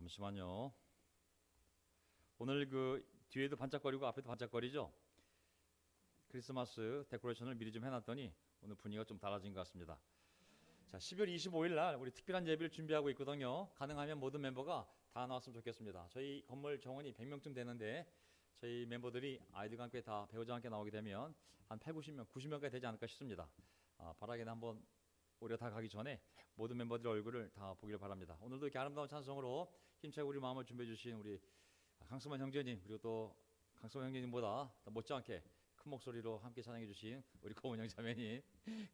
잠시만요. 오늘 그 뒤에도 반짝거리고 앞에도 반짝거리죠? 크리스마스 데코레이션을 미리 좀 해놨더니 오늘 분위기가 좀 달라진 것 같습니다. 자, 12월 25일 날 우리 특별한 예배를 준비하고 있거든요. 가능하면 모든 멤버가 다 나왔으면 좋겠습니다. 저희 건물 정원이 100명쯤 되는데 저희 멤버들이 아이들과 함께 다 배우자와 함께 나오게 되면 한 8, 90명, 90명까지 되지 않을까 싶습니다. 바라기는 한번 올해 다 가기 전에 모든 멤버들의 얼굴을 다 보기를 바랍니다. 오늘도 이렇게 아름다운 찬송으로 힘차게 우리 마음을 준비해 주신 우리 강수만 형제님, 그리고 또 강수만 형제님보다 더 못지않게 큰 목소리로 함께 찬양해 주신 우리 고은영 자매님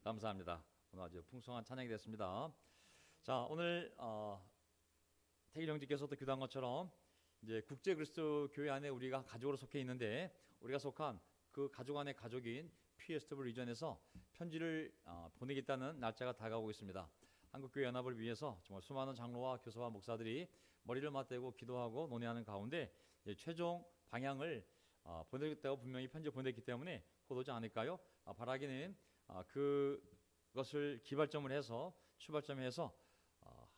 감사합니다. 오늘 아주 풍성한 찬양이 됐습니다. 자, 오늘 태길 형제께서도 기도한 것처럼 이제 국제 그리스도 교회 안에 우리가 가족으로 속해 있는데 우리가 속한 그 가족 안의 가족인 피에스티벌 리전에서 편지를 보내겠다는 날짜가 다가오고 있습니다. 한국교회 연합을 위해서 정말 수많은 장로와 교사와 목사들이 머리를 맞대고 기도하고 논의하는 가운데 최종 방향을 보내겠다고 분명히 편지 보냈기 때문에 곧 오지 않을까요? 바라기는 그것을 기발점을 해서 출발점을 해서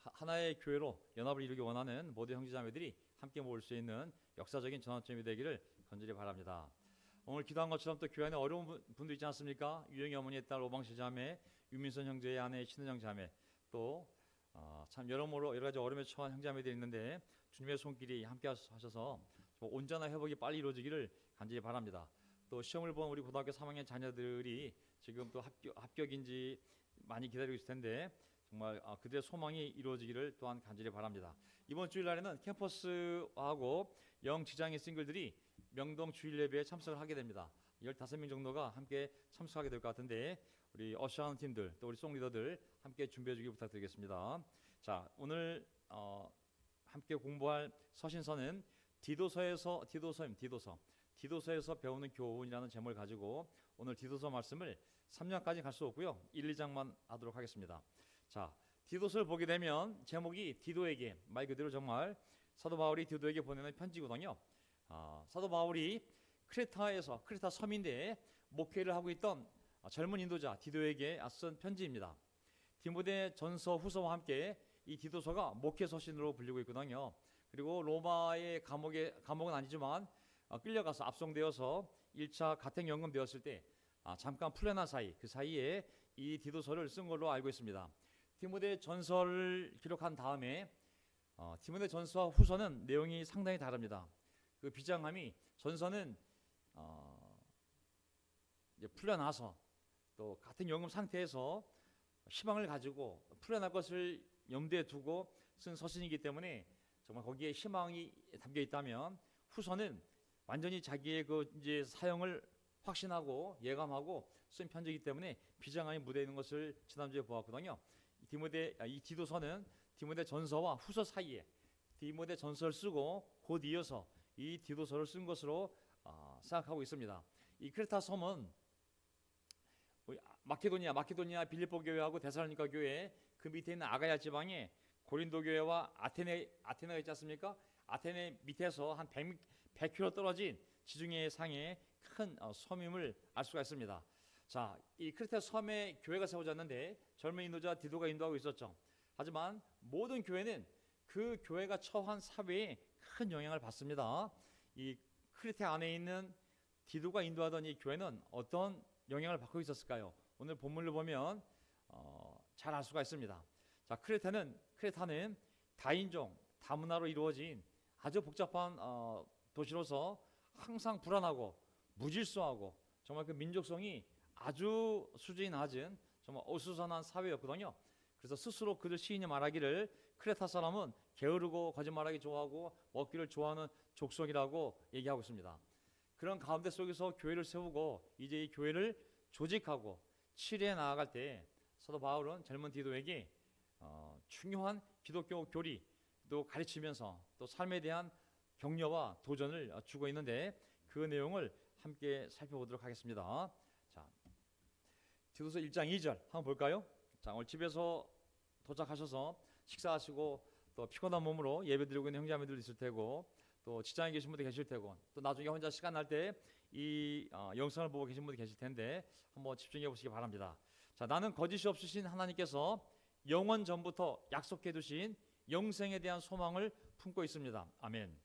하나의 교회로 연합을 이루기 원하는 모든 형제자매들이 함께 모일 수 있는 역사적인 전환점이 되기를 간절히 바랍니다. 오늘 기도한 것처럼 또 교회 안에 어려운 분도 있지 않습니까? 유영이 어머니의 딸 오방실 자매, 유민선 형제의 아내 신은영 자매, 또 참 여러모로 여러 가지 어려움에 처한 형제자매들이 있는데 주님의 손길이 함께 하셔서 온전한 회복이 빨리 이루어지기를 간절히 바랍니다. 또 시험을 본 우리 고등학교 3학년 자녀들이 지금 또 합격인지 많이 기다리고 있을 텐데 정말 그들의 소망이 이루어지기를 또한 간절히 바랍니다. 이번 주일날에는 캠퍼스하고 영지장의 싱글들이 명동 주일 예배에 참석을 하게 됩니다. 15명 정도가 함께 참석하게 될 것 같은데 우리 어시하는 팀들 또 우리 송리더들 함께 준비해 주기 부탁드리겠습니다. 자, 오늘 함께 공부할 서신서는 디도서에서 배우는 교훈이라는 제목을 가지고 오늘 디도서 말씀을 3장까지 갈 수 없고요. 1, 2장만 하도록 하겠습니다. 자, 디도서를 보게 되면 제목이 디도에게, 말 그대로 정말 사도 바울이 디도에게 보내는 편지거든요. 사도 바울이 크레타 섬인데 목회를 하고 있던 젊은 인도자 디도에게 쓴 편지입니다. 디모데 전서 후서와 함께 이 디도서가 목회 서신으로 불리고 있거든요. 그리고 로마의 감옥은 아니지만 끌려가서 압송되어서 1차 가택 연금되었을 때 잠깐 풀려난 그 사이에 이 디도서를 쓴 걸로 알고 있습니다. 디모데 전서를 기록한 다음에 디모데 전서와 후서는 내용이 상당히 다릅니다. 그 비장함이 전서는 이제 풀려나서 또 같은 연금 상태에서 희망을 가지고 풀려날 것을 염두에 두고 쓴 서신이기 때문에 정말 거기에 희망이 담겨 있다면 후서는 완전히 자기의 그 이제 사형을 확신하고 예감하고 쓴 편지이기 때문에 비장함이 묻어 있는 것을 지난주에 보았거든요. 이 디도서는 디모데 전서와 후서 사이에 디모데 전서를 쓰고 곧 이어서 이 디도서를 쓴 것으로 생각하고 있습니다. 이 크레타 섬은 마케도니아 빌립보 교회하고 데살로니가 교회 그 밑에 있는 아가야 지방에 고린도 교회와 아테네가 있지 않습니까? 아테네 밑에서 한 100km 떨어진 지중해 상의 큰 섬임을 알 수가 있습니다. 자, 이 크레타 섬에 교회가 세워졌는데 젊은 인도자 디도가 인도하고 있었죠. 하지만 모든 교회는 그 교회가 처한 사회에 큰 영향을 받습니다. 이 크레타 안에 있는 디도가 인도하던 이 교회는 어떤 영향을 받고 있었을까요? 오늘 본문을 보면 잘 알 수가 있습니다. 자, 크레타는 다인종, 다문화로 이루어진 아주 복잡한 도시로서 항상 불안하고 무질서하고 정말 그 민족성이 아주 수준이 낮은 정말 어수선한 사회였거든요. 그래서 스스로 그들 시인이 말하기를 크레타 사람은 게으르고 거짓말하기 좋아하고 먹기를 좋아하는 족속이라고 얘기하고 있습니다. 그런 가운데 속에서 교회를 세우고 이제 이 교회를 조직하고 치료해 나아갈 때 사도 바울은 젊은 디도에게 중요한 기독교 교리도 가르치면서 또 삶에 대한 격려와 도전을 주고 있는데 그 내용을 함께 살펴보도록 하겠습니다. 자, 디도서 1장 2절 한번 볼까요? 자, 오늘 집에서 도착하셔서 식사하시고 또 피곤한 몸으로 예배드리고 있는 형제자매들도 있을 테고 또 직장에 계신 분도 계실 테고 또 나중에 혼자 시간 날 때 이 영상을 보고 계신 분도 계실 텐데 한번 집중해 보시기 바랍니다. 자, 나는 거짓이 없으신 하나님께서 영원 전부터 약속해 두신 영생에 대한 소망을 품고 있습니다. 아멘.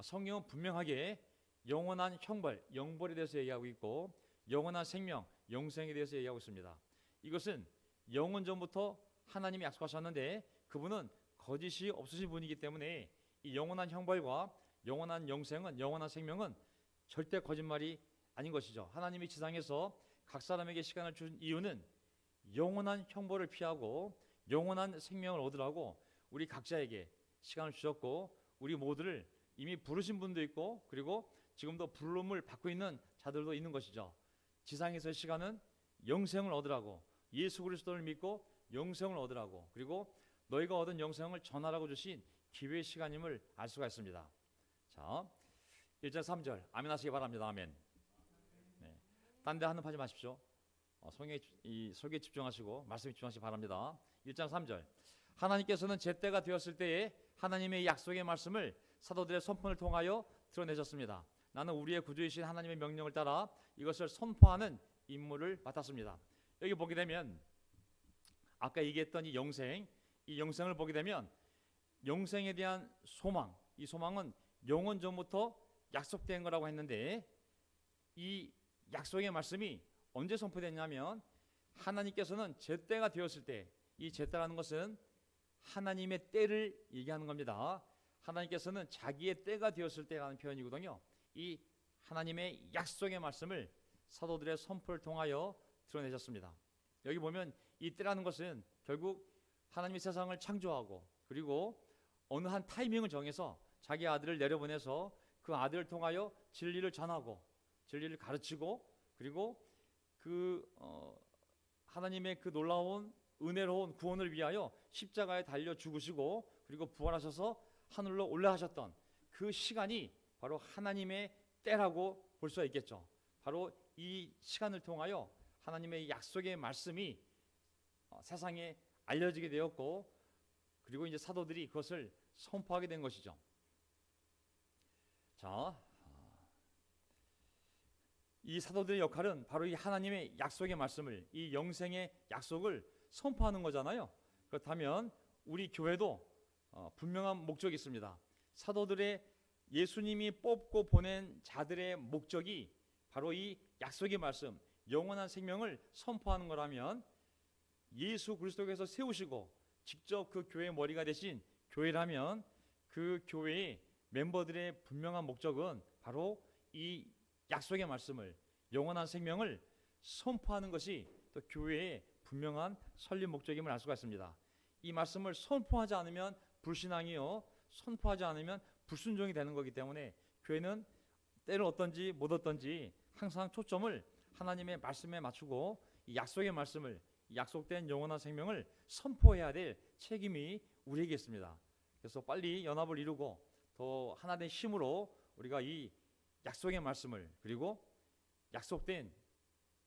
성경은 분명하게 영원한 형벌, 영벌에 대해서 얘기하고 있고 영원한 생명, 영생에 대해서 얘기하고 있습니다. 이것은 영원 전부터 하나님이 약속하셨는데 그분은 거짓이 없으신 분이기 때문에 이 영원한 형벌과 영원한 영생은, 영원한 생명은 절대 거짓말이 아닌 것이죠. 하나님이 지상에서 각 사람에게 시간을 준 이유는 영원한 형벌을 피하고 영원한 생명을 얻으라고 우리 각자에게 시간을 주셨고 우리 모두를 이미 부르신 분도 있고 그리고 지금도 부름을 받고 있는 자들도 있는 것이죠. 지상에서의 시간은 영생을 얻으라고, 예수 그리스도를 믿고 영생을 얻으라고, 그리고 너희가 얻은 영생을 전하라고 주신 기회의 시간임을 알 수가 있습니다. 자, 1절 3절 아멘 하시기 바랍니다. 아멘. 네. 딴 데 한눈 파지 마십시오. 이 설교에 집중하시고 말씀에 집중하시기 바랍니다. 1장 3절 하나님께서는 제때가 되었을 때에 하나님의 약속의 말씀을 사도들의 선포를 통하여 드러내셨습니다. 나는 우리의 구주이신 하나님의 명령을 따라 이것을 선포하는 임무를 맡았습니다. 여기 보게 되면 아까 얘기했던 이 영생을 보게 되면 영생에 대한 소망, 이 소망은 영원 전부터 약속된 거라고 했는데 이 약속의 말씀이 언제 선포됐냐면 하나님께서는 제때가 되었을 때, 이 제때라는 것은 하나님의 때를 얘기하는 겁니다. 하나님께서는 자기의 때가 되었을 때라는 표현이거든요. 이 하나님의 약속의 말씀을 사도들의 선포를 통하여 드러내셨습니다. 여기 보면 이 때라는 것은 결국 하나님이 세상을 창조하고 그리고 어느 한 타이밍을 정해서 자기 아들을 내려보내서 그 아들을 통하여 진리를 전하고 진리를 가르치고 그리고 하나님의 그 놀라운 은혜로운 구원을 위하여 십자가에 달려 죽으시고 그리고 부활하셔서 하늘로 올라가셨던 그 시간이 바로 하나님의 때라고 볼 수가 있겠죠. 바로 이 시간을 통하여 하나님의 약속의 말씀이 세상에 알려지게 되었고 그리고 이제 사도들이 그것을 선포하게 된 것이죠. 자, 이 사도들의 역할은 바로 이 하나님의 약속의 말씀을, 이 영생의 약속을 선포하는 거잖아요. 그렇다면 우리 교회도 분명한 목적이 있습니다. 사도들의 예수님이 뽑고 보낸 자들의 목적이 바로 이 약속의 말씀, 영원한 생명을 선포하는 거라면 예수 그리스도께서 세우시고 직접 그 교회의 머리가 되신 교회라면 그 교회의 멤버들의 분명한 목적은 바로 이 약속의 말씀을, 영원한 생명을 선포하는 것이 또 교회의 분명한 설립 목적임을 알 수가 있습니다. 이 말씀을 선포하지 않으면 불신앙이요, 선포하지 않으면 불순종이 되는 거기 때문에 교회는 때를 얻든지 못 얻든지 항상 초점을 하나님의 말씀에 맞추고 이 약속의 말씀을, 이 약속된 영원한 생명을 선포해야 될 책임이 우리에게 있습니다. 그래서 빨리 연합을 이루고 더 하나된 힘으로 우리가 이 약속의 말씀을 그리고 약속된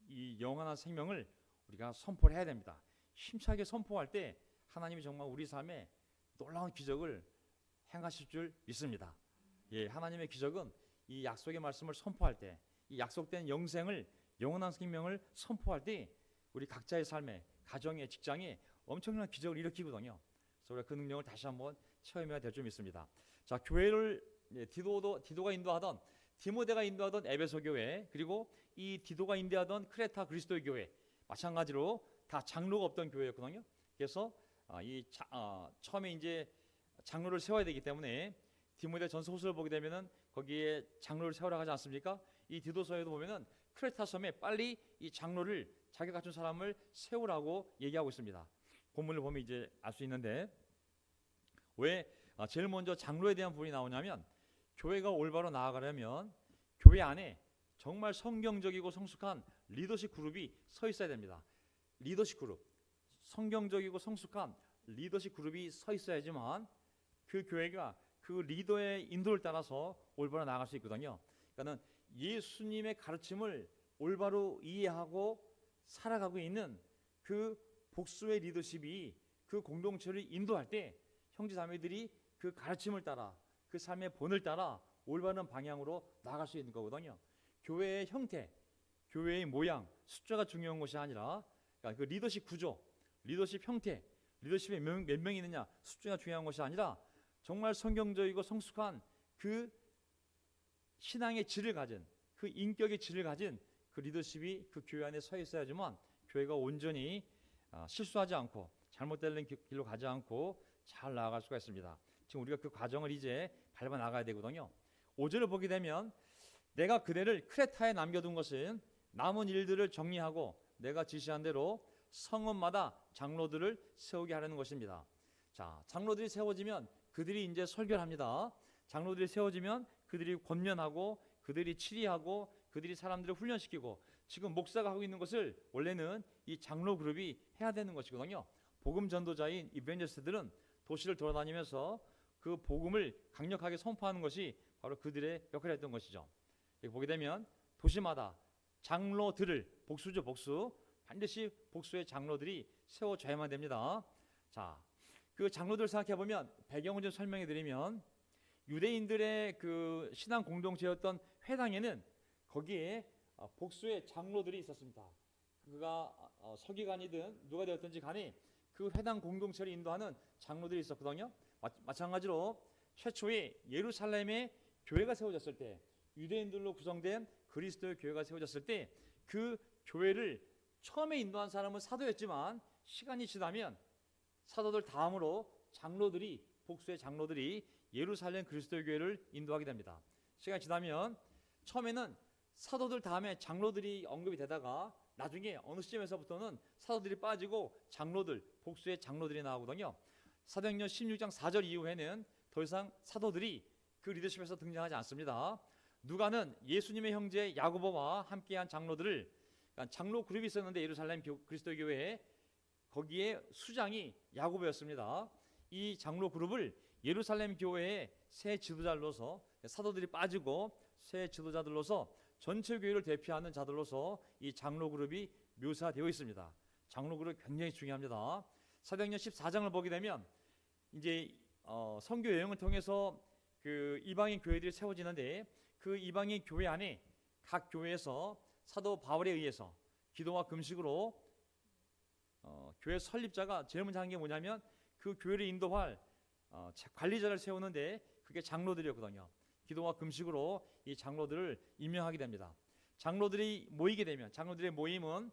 이 영원한 생명을 우리가 선포를 해야 됩니다. 힘차게 선포할 때 하나님이 정말 우리 삶에 놀라운 기적을 행하실 줄 믿습니다. 예, 하나님의 기적은 이 약속의 말씀을 선포할 때, 이 약속된 영생을, 영원한 생명을 선포할 때 우리 각자의 삶에, 가정에, 직장에 엄청난 기적을 일으키거든요. 그래서 우리가 그 능력을 다시 한번 체험해야 될 줄 믿습니다. 자, 교회를 디도가 인도하던, 디모데가 인도하던 에베소 교회, 그리고 이 디도가 인도하던 크레타 그리스도의 교회, 마찬가지로 다 장로가 없던 교회였거든요. 그래서 처음에 이제 장로를 세워야 되기 때문에 디모데 전서 호수를 보게 되면은 거기에 장로를 세우라 하지 않습니까? 이 디도서에도 보면은 크레타 섬에 빨리 이 장로를, 자기 갖춘 사람을 세우라고 얘기하고 있습니다. 본문을 보면 이제 알 수 있는데 왜 제일 먼저 장로에 대한 부분이 나오냐면 교회가 올바로 나아가려면 교회 안에 정말 성경적이고 성숙한 리더십 그룹이 서 있어야 됩니다. 리더십 그룹, 성경적이고 성숙한 리더십 그룹이 서 있어야지만 그 교회가 그 리더의 인도를 따라서 올바로 나아갈 수 있거든요. 그러니까 예수님의 가르침을 올바로 이해하고 살아가고 있는 그 복수의 리더십이 그 공동체를 인도할 때 형제자매들이 그 가르침을 따라, 그 삶의 본을 따라 올바른 방향으로 나아갈 수 있는 거거든요. 교회의 형태, 교회의 모양, 숫자가 중요한 것이 아니라 그러니까 그 리더십 구조, 리더십 형태, 리더십에 몇 명이 있느냐 숫자가 중요한 것이 아니라 정말 성경적이고 성숙한 그 신앙의 질을 가진 그 인격의 질을 가진 그 리더십이 그 교회 안에 서 있어야지만 교회가 온전히 실수하지 않고 잘못된 길로 가지 않고 잘 나아갈 수가 있습니다. 지금 우리가 그 과정을 이제 밟아 나가야 되거든요. 5절을 보게 되면 내가 그대를 크레타에 남겨둔 것은 남은 일들을 정리하고 내가 지시한 대로 성읍마다 장로들을 세우게 하려는 것입니다. 자, 장로들이 세워지면 그들이 이제 설교를 합니다. 장로들이 세워지면 그들이 권면하고 그들이 치리하고 그들이 사람들을 훈련시키고 지금 목사가 하고 있는 것을 원래는 이 장로 그룹이 해야 되는 것이거든요. 복음 전도자인 이벤저스들은 도시를 돌아다니면서 그 복음을 강력하게 선포하는 것이 바로 그들의 역할이었던 것이죠. 여기 보게 되면 도시마다 장로들을, 복수죠, 복수. 반드시 복수의 장로들이 세워져야만 됩니다. 자, 그 장로들 생각해 보면 배경을 좀 설명해 드리면 유대인들의 그 신앙 공동체였던 회당에는 거기에 복수의 장로들이 있었습니다. 그가 서기관이든 누가 되었든지 간에 그 회당 공동체를 인도하는 장로들이 있었거든요. 마찬가지로 최초에 예루살렘에 교회가 세워졌을 때 유대인들로 구성된 그리스도의 교회가 세워졌을 때 그 교회를 처음에 인도한 사람은 사도였지만 시간이 지나면 사도들 다음으로 장로들이 복수의 장로들이 예루살렘 그리스도의 교회를 인도하게 됩니다. 시간이 지나면 처음에는 사도들 다음에 장로들이 언급이 되다가 나중에 어느 시점에서부터는 사도들이 빠지고 장로들, 복수의 장로들이 나오거든요. 사도행전 16장 4절 이후에는 더 이상 사도들이 그 리더십에서 등장하지 않습니다. 누가는 예수님의 형제 야고보와 함께한 장로들을, 그러니까 장로 그룹이 있었는데 예루살렘 그리스도 교회에 거기에 수장이 야고보였습니다. 이 장로 그룹을 예루살렘 교회의 새 지도자들로서 사도들이 빠지고 새 지도자들로서 전체 교회를 대표하는 자들로서 이 장로 그룹이 묘사되어 있습니다. 장로 그룹 굉장히 중요합니다. 사도행전 14장을 보게 되면 이제 선교 여행을 통해서 그 이방인 교회들이 세워지는데 그 이방인 교회 안에 각 교회에서 사도 바울에 의해서 기도와 금식으로 교회 설립자가 제일 먼저 한 게 뭐냐면 그 교회를 인도할 관리자를 세우는데 그게 장로들이었거든요. 기도와 금식으로 이 장로들을 임명하게 됩니다. 장로들이 모이게 되면 장로들의 모임은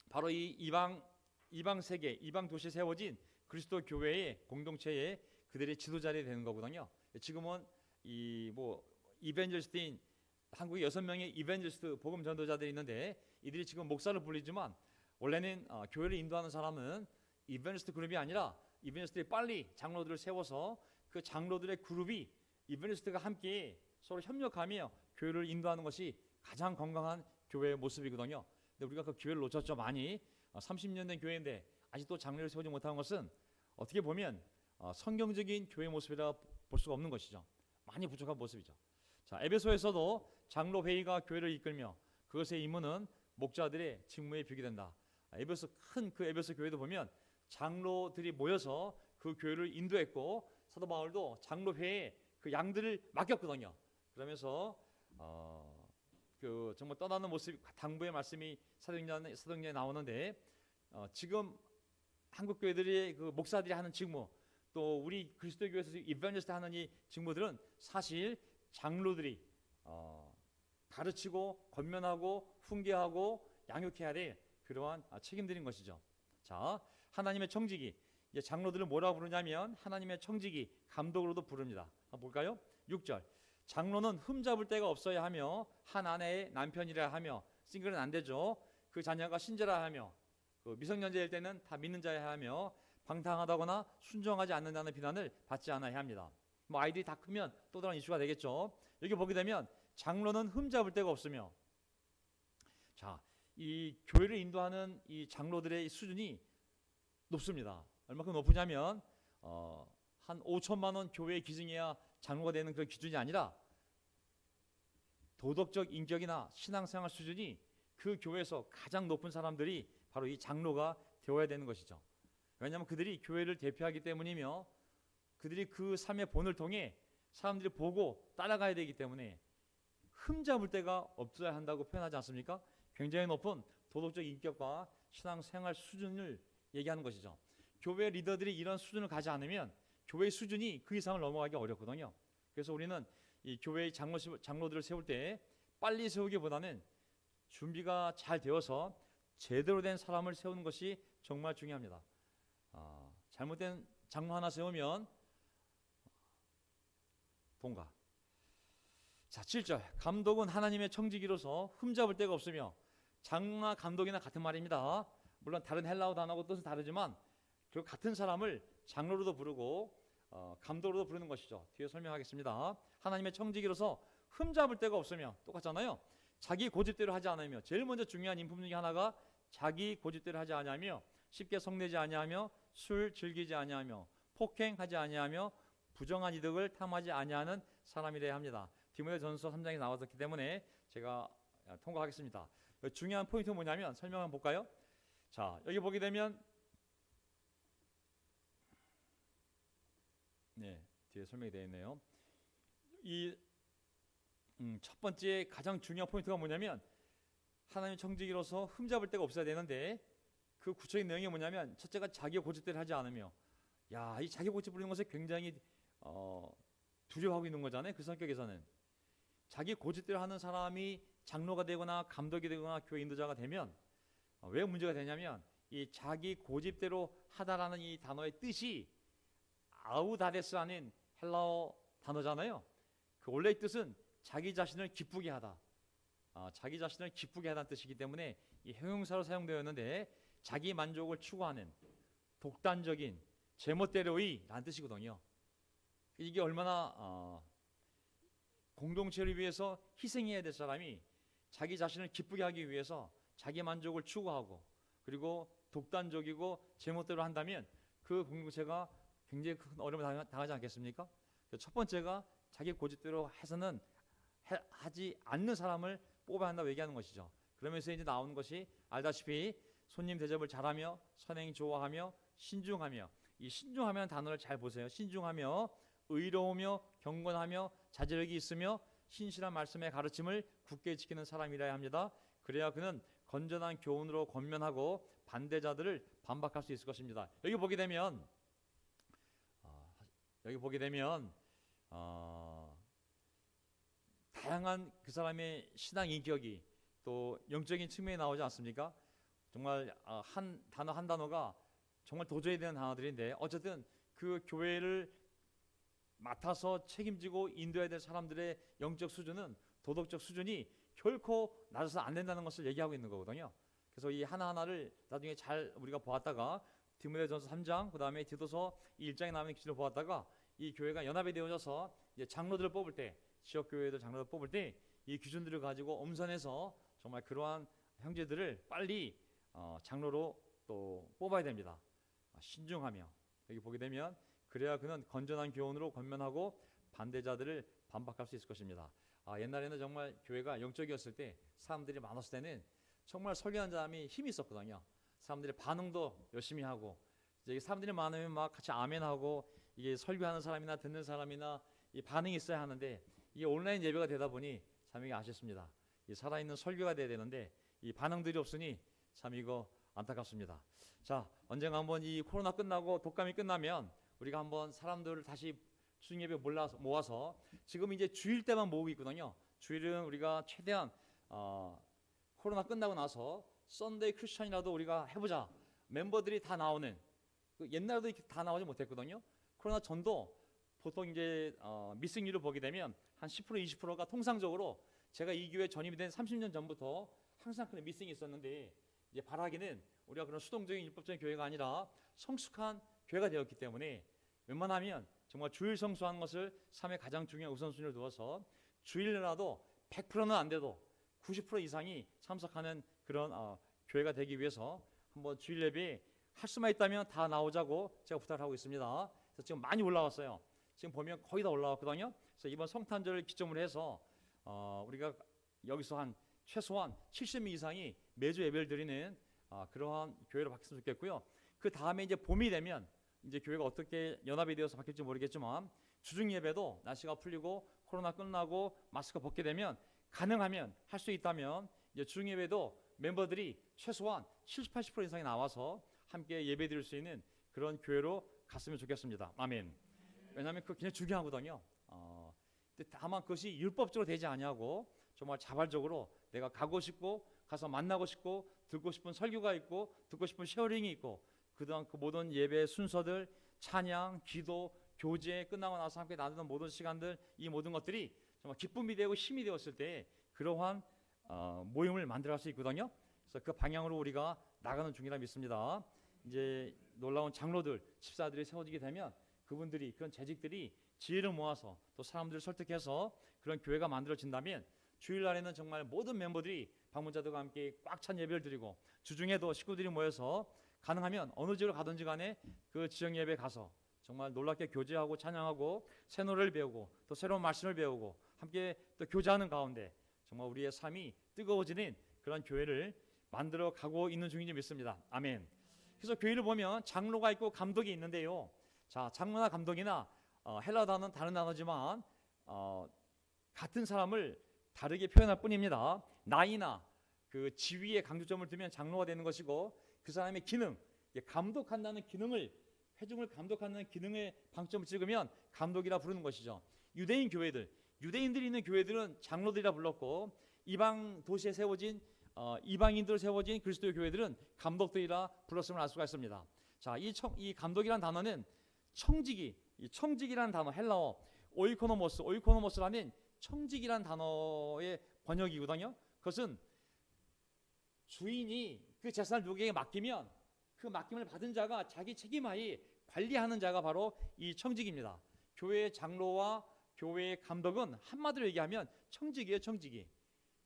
바로 이 이방 세계, 이방 도시에 세워진 그리스도 교회의 공동체의 그들의 지도자들이 되는 거거든요. 지금은 이 이벤젤스트인 한국에 6명의 이벤젤스트 복음 전도자들이 있는데 이들이 지금 목사를 불리지만 원래는 교회를 인도하는 사람은 이벤젤스트 그룹이 아니라 이벤젤스트들이 빨리 장로들을 세워서 그 장로들의 그룹이 이벤젤스트가 함께 서로 협력하며 교회를 인도하는 것이 가장 건강한 교회의 모습이거든요. 근데 우리가 그 기회를 놓쳤죠. 많이 30년 된 교회인데 아직도 장로를 세우지 못한 것은 어떻게 보면 성경적인 교회 모습이라 볼 수가 없는 것이죠. 많이 부족한 모습이죠. 자, 에베소에서도 장로 회의가 교회를 이끌며 그것의 임무는 목자들의 직무에 비교된다. 큰 그 에베소 교회도 보면 장로들이 모여서 그 교회를 인도했고 사도 바울도 장로회에 그 양들을 맡겼거든요. 그러면서 그 정말 떠나는 모습, 당부의 말씀이 사도행전에 나오는데 지금 한국 교회들이 그 목사들이 하는 직무, 또 우리 그리스도 교회에서 이벤저스트 하는 이 직무들은 사실 장로들이 가르치고 권면하고 훈계하고 양육해야 될 그러한 책임들인 것이죠. 자, 하나님의 청지기, 이제 장로들을 뭐라고 부르냐면 하나님의 청지기, 감독으로도 부릅니다. 한번 볼까요? 6절. 장로는 흠잡을 데가 없어야 하며 한 아내의 남편이라 하며 싱글은 안 되죠. 그 자녀가 신자라 하며 그 미성년자일 때는 다 믿는 자야 하며 방탕하다거나 순종하지 않는다는 비난을 받지 않아야 합니다. 아이들이 다 크면 또 다른 이슈가 되겠죠. 여기 보게 되면 장로는 흠잡을 데가 없으며, 자, 이 교회를 인도하는 이 장로들의 수준이 높습니다. 얼마큼 높으냐면 한 5천만 원 교회에 기증해야 장로가 되는 그 기준이 아니라 도덕적 인격이나 신앙생활 수준이 그 교회에서 가장 높은 사람들이 바로 이 장로가 되어야 되는 것이죠. 왜냐하면 그들이 교회를 대표하기 때문이며 그들이 그 삶의 본을 통해 사람들이 보고 따라가야 되기 때문에 흠잡을 데가 없어야 한다고 표현하지 않습니까? 굉장히 높은 도덕적 인격과 신앙생활 수준을 얘기하는 것이죠. 교회 리더들이 이런 수준을 가지 않으면 교회의 수준이 그 이상을 넘어가기 어렵거든요. 그래서 우리는 이 교회의 장로들을 세울 때 빨리 세우기보다는 준비가 잘 되어서 제대로 된 사람을 세우는 것이 정말 중요합니다. 잘못된 장로 하나 세우면 동가. 자, 7절. 감독은 하나님의 청지기로서 흠잡을 데가 없으며, 장로나 감독이나 같은 말입니다. 물론 다른 헬라어 단어하고 뜻은 다르지만 그 같은 사람을 장로로도 부르고 감독으로도 부르는 것이죠. 뒤에 설명하겠습니다. 하나님의 청지기로서 흠잡을 데가 없으며, 똑같잖아요. 자기 고집대로 하지 않으며, 제일 먼저 중요한 인품 중에 하나가 자기 고집대로 하지 아니하며, 쉽게 성내지 아니하며, 술 즐기지 아니하며, 폭행하지 아니하며, 부정한 이득을 탐하지 아니하는 사람이래야 합니다. 디모데전서 3장에 나왔기 때문에 제가 통과하겠습니다. 중요한 포인트는 뭐냐면 설명 한번 볼까요? 자, 여기 보게 되면 뒤에 설명이 되어 있네요. 이 첫 번째 가장 중요한 포인트가 뭐냐면 하나님의 청지기로서 흠잡을 데가 없어야 되는데, 그 구체적인 내용이 뭐냐면 첫째가 자기 고집대로 하지 않으며, 이 자기 고집 부리는 것에 굉장히 두려워하고 있는 거잖아요. 그 성격에서는 자기 고집대로 하는 사람이 장로가 되거나 감독이 되거나 교회 인도자가 되면 왜 문제가 되냐면, 이 자기 고집대로 하다라는 이 단어의 뜻이 아우다데스라는 헬라어 단어잖아요. 그 원래의 뜻은 자기 자신을 기쁘게 하다, 자기 자신을 기쁘게 하다는 뜻이기 때문에 이 형용사로 사용되었는데, 자기 만족을 추구하는 독단적인 제멋대로의 라는 뜻이거든요. 이게 얼마나 공동체를 위해서 희생해야 될 사람이 자기 자신을 기쁘게 하기 위해서 자기 만족을 추구하고 그리고 독단적이고 제멋대로 한다면 그 공동체가 굉장히 큰 어려움을 당하지 않겠습니까? 첫 번째가 자기 고집대로 해서는 하지 않는 사람을 뽑아야 한다고 얘기하는 것이죠. 그러면서 이제 나오는 것이 알다시피 손님 대접을 잘하며, 선행 좋아하며, 신중하며. 이 신중하면 단어를 잘 보세요. 신중하며, 의로우며, 경건하며, 자제력이 있으며, 신실한 말씀의 가르침을 굳게 지키는 사람이라야 합니다. 그래야 그는 건전한 교훈으로 권면하고 반대자들을 반박할 수 있을 것입니다. 여기 보게 되면 다양한 그 사람의 신앙 인격이 또 영적인 측면에 나오지 않습니까? 정말 한 단어 한 단어가 정말 도저히 되는 단어들인데, 어쨌든 그 교회를 맡아서 책임지고 인도해야 될 사람들의 영적 수준은, 도덕적 수준이 결코 낮아서 안 된다는 것을 얘기하고 있는 거거든요. 그래서 이 하나하나를 나중에 잘 우리가 보았다가 디모데전서 3장, 그 다음에 디도서 1장에 나오는 기준을 보았다가 이 교회가 연합이 되어져서 이제 장로들을 뽑을 때, 지역 교회들 장로들 뽑을 때 이 기준들을 가지고 엄선해서 정말 그러한 형제들을 빨리 장로로 또 뽑아야 됩니다. 신중하며, 여기 보게 되면 그래야 그는 건전한 교훈으로 권면하고 반대자들을 반박할 수 있을 것입니다. 옛날에는 정말 교회가 영적이었을 때, 사람들이 많았을 때는 정말 설교하는 사람이 힘이 있었거든요. 사람들의 반응도 열심히 하고, 이제 사람들이 많으면 막 같이 아멘하고, 이게 설교하는 사람이나 듣는 사람이나 이 반응이 있어야 하는데, 이게 온라인 예배가 되다 보니 참 이게 아쉽습니다. 이 살아있는 설교가 돼야 되는데 이 반응들이 없으니 참 이거 안타깝습니다. 자, 언젠가 한번 이 코로나 끝나고 독감이 끝나면 우리가 한번 사람들을 다시 주일 예배 모아서, 지금 이제 주일 때만 모으고 있거든요. 주일은 우리가 최대한 코로나 끝나고 나서 썬데이 크리스천이라도 우리가 해보자. 멤버들이 다 나오는, 옛날에도 이렇게 다 나오지 못했거든요. 코로나 전도 보통 이제 미싱률을 보게 되면 한 10% 20%가 통상적으로, 제가 이 교회 전입이 된 30년 전부터 항상 그런 미싱이 있었는데, 이제 바라기는 우리가 그런 수동적인 율법적인 교회가 아니라 성숙한 교회가 되었기 때문에 웬만하면 정말 주일 성수하는 것을 삶의 가장 중요한 우선순위를 두어서 주일이라도 100%는 안 돼도 90% 이상이 참석하는 그런 교회가 되기 위해서 한번 주일 예배 할 수만 있다면 다 나오자고 제가 부탁을 하고 있습니다. 그래서 지금 많이 올라왔어요. 지금 보면 거의 다 올라왔거든요. 그래서 이번 성탄절을 기점으로 해서 우리가 여기서 한 최소한 70명 이상이 매주 예배를 드리는 그러한 교회로 바뀌었으면 좋겠고요. 그 다음에 이제 봄이 되면 이제 교회가 어떻게 연합이 되어서 바뀔지 모르겠지만, 주중 예배도 날씨가 풀리고 코로나 끝나고 마스크 벗게 되면, 가능하면 할 수 있다면 이제 주중 예배도 멤버들이 최소한 70, 80% 이상이 나와서 함께 예배 드릴 수 있는 그런 교회로 갔으면 좋겠습니다. 아멘. 왜냐하면 그거 굉장히 중요하거든요. 근데 다만 그것이 율법적으로 되지 아니하고 정말 자발적으로 내가 가고 싶고 가서 만나고 싶고 듣고 싶은 설교가 있고 듣고 싶은 쉐어링이 있고 그동안 그 모든 예배 순서들, 찬양, 기도, 교제 끝나고 나서 함께 나누는 모든 시간들, 이 모든 것들이 정말 기쁨이 되고 힘이 되었을 때 그러한 모임을 만들어갈 수 있거든요. 그래서 그 방향으로 우리가 나가는 중이라 믿습니다. 이제 놀라운 장로들, 집사들이 세워지게 되면 그분들이 그런 재직들이 지혜를 모아서 또 사람들을 설득해서 그런 교회가 만들어진다면 주일날에는 정말 모든 멤버들이 방문자들과 함께 꽉 찬 예배를 드리고 주중에도 식구들이 모여서 가능하면 어느 지역을 가든지 간에 그 지역 예배 가서 정말 놀랍게 교제하고 찬양하고 새 노래를 배우고 또 새로운 말씀을 배우고 함께 또 교제하는 가운데 정말 우리의 삶이 뜨거워지는 그런 교회를 만들어 가고 있는 중인지 믿습니다. 아멘. 그래서 교회를 보면 장로가 있고 감독이 있는데요. 자, 장로나 감독이나 헬라 단어는 다른 단어지만 같은 사람을 다르게 표현할 뿐입니다. 나이나 그 지위에 강조점을 두면 장로가 되는 것이고 그 사람의 기능, 감독한다는 기능을 회중을 감독하는 기능에 방점을 찍으면 감독이라 부르는 것이죠. 유대인 교회들, 유대인들이 있는 교회들은 장로들이라 불렀고 이방 도시에 세워진 이방인들로 세워진 그리스도의 교회들은 감독들이라 불렀음을 알 수가 있습니다. 자, 이 감독이란 단어는 청직이라는 단어 헬라어 오이코노모스라는 청직이란 단어의 번역이거든요. 그것은 주인이 그 재산을 누구에게 맡기면 그 맡김을 받은 자가 자기 책임하에 관리하는 자가 바로 이 청직입니다. 교회의 장로와 교회의 감독은 한마디로 얘기하면 청직이에요. 청직이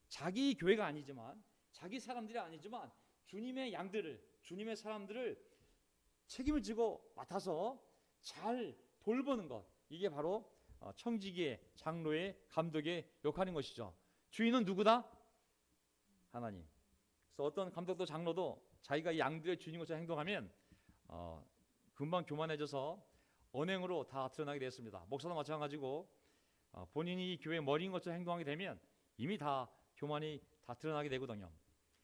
자기 교회가 아니지만 자기 사람들이 아니지만 주님의 양들을 주님의 사람들을 책임을 지고 맡아서 잘 돌보는 것, 이게 바로 청지기의 장로의 감독의 역할인 것이죠. 주인은 누구다? 하나님. 그래서 어떤 감독도 장로도 자기가 양들의 주인인 것처럼 행동하면 금방 교만해져서 언행으로 다 드러나게 되었습니다. 목사도 마찬가지고 본인이 교회 머리인 것처럼 행동하게 되면 이미 다 교만이 다 드러나게 되거든요.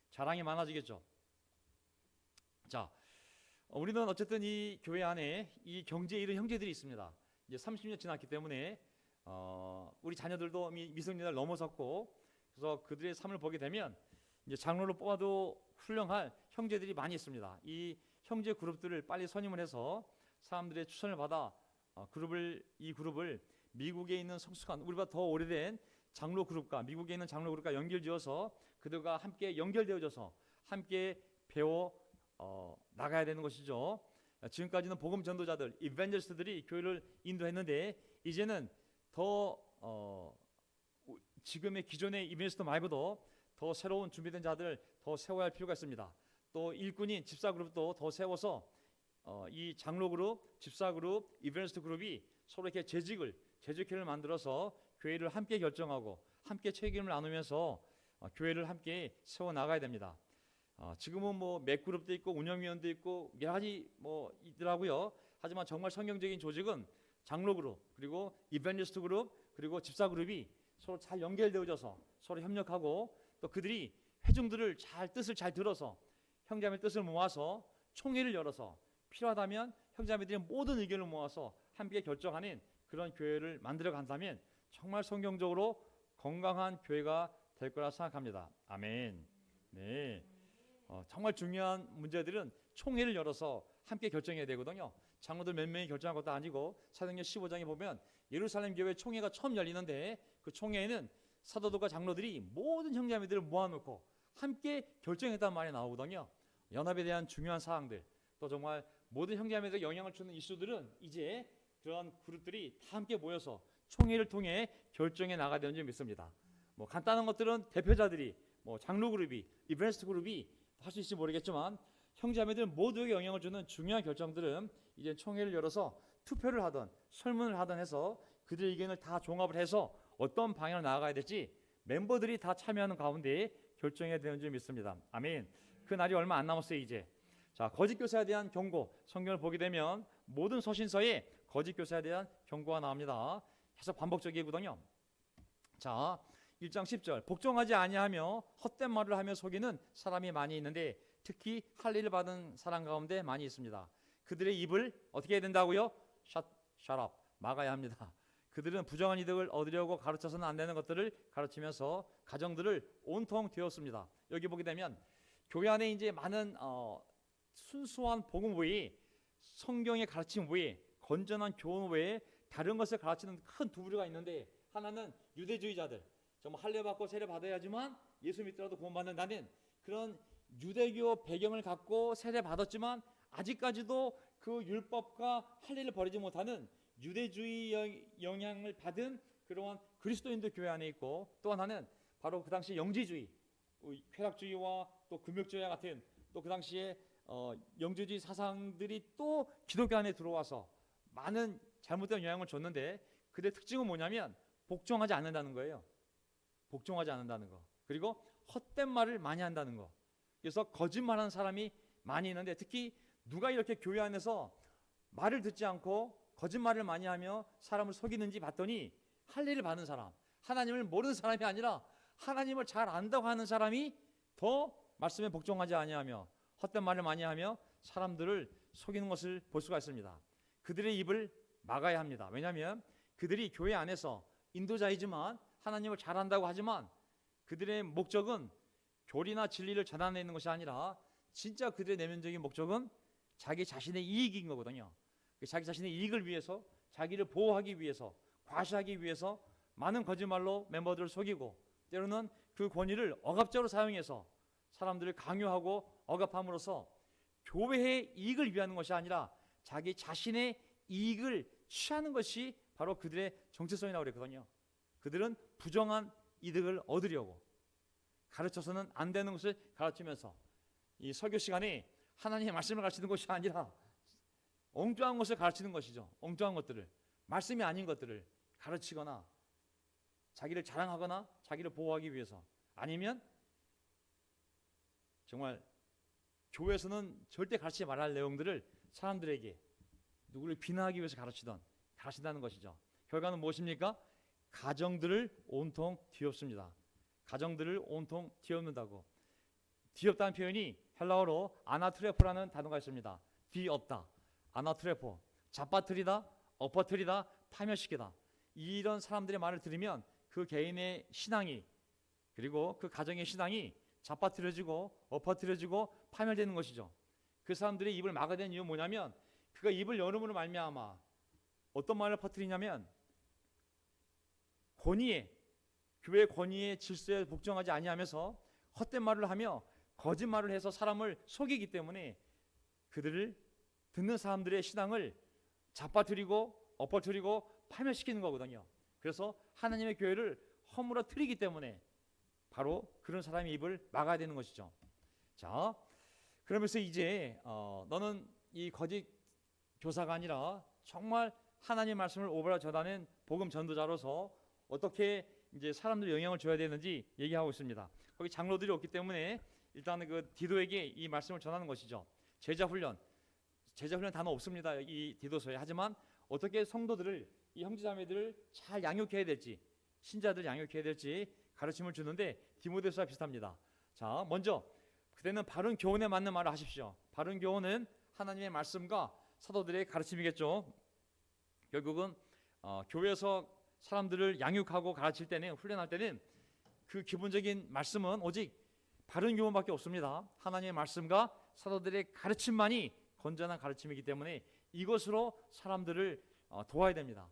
자랑이 많아지겠죠. 자, 우리는 어쨌든 이 교회 안에 이 경제에 이른 형제들이 있습니다. 이제 30년 지났기 때문에 우리 자녀들도 미성년을 넘어섰고 그래서 그들의 삶을 보게 되면 이제 장로로 뽑아도 훌륭할 형제들이 많이 있습니다. 이 형제 그룹들을 빨리 선임을 해서 사람들의 추천을 받아 이 그룹을 미국에 있는 성숙한 우리보다 더 오래된 장로 그룹과 미국에 있는 장로 그룹과 연결지어서 그들과 함께 연결되어져서 함께 배워 나가야 되는 것이죠. 지금까지는 복음 전도자들, 이벤젤리스트들이 교회를 인도했는데 이제는 더 지금의 기존의 이벤젤리스트 말고도 더 새로운 준비된 자들 더 세워야 할 필요가 있습니다. 또 일꾼인 집사 그룹도 더 세워서 이 장로 그룹, 집사 그룹, 이벤젤리스트 그룹이 서로 이렇게 재직회를 만들어서 교회를 함께 결정하고 함께 책임을 나누면서 교회를 함께 세워 나가야 됩니다. 지금은 뭐 맥그룹도 있고 운영위원도 있고 여러 가지 뭐 있더라고요. 하지만 정말 성경적인 조직은 장로 그룹 그리고 이벤젤리스트 그룹 그리고 집사 그룹이 서로 잘 연결되어져서 서로 협력하고 또 그들이 회중들을 뜻을 잘 들어서 형제의 뜻을 모아서 총회를 열어서 필요하다면 형제들의 모든 의견을 모아서 함께 결정하는 그런 교회를 만들어 간다면 정말 성경적으로 건강한 교회가 될 거라 생각합니다. 아멘. 네. 정말 중요한 문제들은 총회를 열어서 함께 결정해야 되거든요. 장로들 몇 명이 결정한 것도 아니고 사도행전 15장에 보면 예루살렘 교회 총회가 처음 열리는데 그 총회에는 사도들과 장로들이 모든 형제자매들을 모아놓고 함께 결정했다는 말이 나오거든요. 연합에 대한 중요한 사항들 또 정말 모든 형제자매들에게 영향을 주는 이슈들은 이제 그런 그룹들이 다 함께 모여서 총회를 통해 결정해 나가야 되는 줄 믿습니다. 뭐 간단한 것들은 대표자들이 뭐 장로 그룹이 이벤트 그룹이 할 수 있을지 모르겠지만 형제자매들 모두에게 영향을 주는 중요한 결정들은 이제 총회를 열어서 투표를 하든 설문을 하든 해서 그들의 의견을 다 종합을 해서 어떤 방향으로 나아가야 될지 멤버들이 다 참여하는 가운데 결정해야 되는 줄 믿습니다. 아멘. 그 날이 얼마 안 남았어요 이제. 자, 거짓 교사에 대한 경고 성경을 보게 되면 모든 서신서에 거짓 교사에 대한 경고가 나옵니다. 계속 반복적이거든요. 자, 1장 10절 복종하지 아니하며 헛된 말을 하며 속이는 사람이 많이 있는데 특히 할례를 받은 사람 가운데 많이 있습니다. 그들의 입을 어떻게 해야 된다고요? shut up, 막아야 합니다. 그들은 부정한 이득을 얻으려고 가르쳐서는 안 되는 것들을 가르치면서 가정들을 온통 뒤엎습니다. 여기 보게 되면 교회 안에 이제 많은 순수한 복음 외에, 성경의 가르침 외에, 건전한 교훈 외에 다른 것을 가르치는 큰 두 부류가 있는데, 하나는 유대주의자들, 정말 할례 받고 세례 받아야지만 예수 믿더라도 구원받는다는 그런 유대교 배경을 갖고 세례 받았지만 아직까지도 그 율법과 할례를 버리지 못하는 유대주의 영향을 받은 그러한 그리스도인들 교회 안에 있고, 또 하나는 바로 그 당시 영지주의, 쾌락주의와 또 금욕주의와 같은 또 그 당시에 영지주의 사상들이 또 기독교 안에 들어와서 많은 잘못된 영향을 줬는데, 그들의 특징은 뭐냐면 복종하지 않는다는 거예요. 복종하지 않는다는 거. 그리고 헛된 말을 많이 한다는 거. 그래서 거짓말하는 사람이 많이 있는데, 특히 누가 이렇게 교회 안에서 말을 듣지 않고 거짓말을 많이 하며 사람을 속이는지 봤더니, 할례를 받은 사람, 하나님을 모르는 사람이 아니라 하나님을 잘 안다고 하는 사람이 더 말씀에 복종하지 아니하며 헛된 말을 많이 하며 사람들을 속이는 것을 볼 수가 있습니다. 그들의 입을 막아야 합니다. 왜냐하면 그들이 교회 안에서 인도자이지만 하나님을 잘 안다고 하지만 그들의 목적은 교리나 진리를 전하는 것이 아니라 진짜 그들의 내면적인 목적은 자기 자신의 이익인 거거든요. 자기 자신의 이익을 위해서, 자기를 보호하기 위해서, 과시하기 위해서 많은 거짓말로 멤버들을 속이고, 때로는 그 권위를 억압적으로 사용해서 사람들을 강요하고 억압함으로써 교회의 이익을 위하는 것이 아니라 자기 자신의 이익을 취하는 것이 바로 그들의 정체성이라고 그랬거든요. 그들은 부정한 이득을 얻으려고 가르쳐서는 안 되는 것을 가르치면서, 이 설교 시간에 하나님의 말씀을 가르치는 것이 아니라 엉뚱한 것을 가르치는 것이죠. 엉뚱한 것들을, 말씀이 아닌 것들을 가르치거나 자기를 자랑하거나 자기를 보호하기 위해서, 아니면 정말 교회에서는 절대 가르치지 말아야 할 내용들을 사람들에게 누구를 비난하기 위해서 가르친다는 것이죠. 결과는 무엇입니까? 가정들을 온통 뒤엎습니다. 가정들을 온통 뒤엎는다고. 뒤엎다는 표현이 헬라어로 아나트레포라는 단어가 있습니다. 뒤엎다, 아나트레포, 잡아뜨리다, 엎어뜨리다, 파멸시키다. 이런 사람들의 말을 들으면 그 개인의 신앙이, 그리고 그 가정의 신앙이 잡아뜨려지고 엎어뜨려지고 파멸되는 것이죠. 그 사람들의 입을 막아야 되는 이유는 뭐냐면, 그가 입을 열음으로 말미암아 어떤 말을 퍼뜨리냐면, 권위에, 교회 권위의 질서에 복종하지 아니하면서 헛된 말을 하며 거짓말을 해서 사람을 속이기 때문에 그들을, 듣는 사람들의 신앙을 잡아뜨리고 엎어뜨리고 파멸시키는 거거든요. 그래서 하나님의 교회를 허물어뜨리기 때문에 바로 그런 사람의 입을 막아야 되는 것이죠. 자, 그러면서 이제 너는 이 거짓 교사가 아니라 정말 하나님의 말씀을 오버라 전하는 복음 전도자로서 어떻게 이제 사람들 영향을 줘야 되는지 얘기하고 있습니다. 거기 장로들이 없기 때문에 일단 그 디도에게 이 말씀을 전하는 것이죠. 제자 훈련 단어 없습니다, 이 디도서에. 하지만 어떻게 성도들을, 이 형제자매들을 잘 양육해야 될지, 신자들 양육해야 될지 가르침을 주는데 디모데서와 비슷합니다. 자, 먼저 그때는 바른 교훈에 맞는 말을 하십시오. 바른 교훈은 하나님의 말씀과 사도들의 가르침이겠죠. 결국은 교회에서 사람들을 양육하고 가르칠 때는, 훈련할 때는 그 기본적인 말씀은 오직 바른 교훈밖에 없습니다. 하나님의 말씀과 사도들의 가르침만이 건전한 가르침이기 때문에 이것으로 사람들을 도와야 됩니다.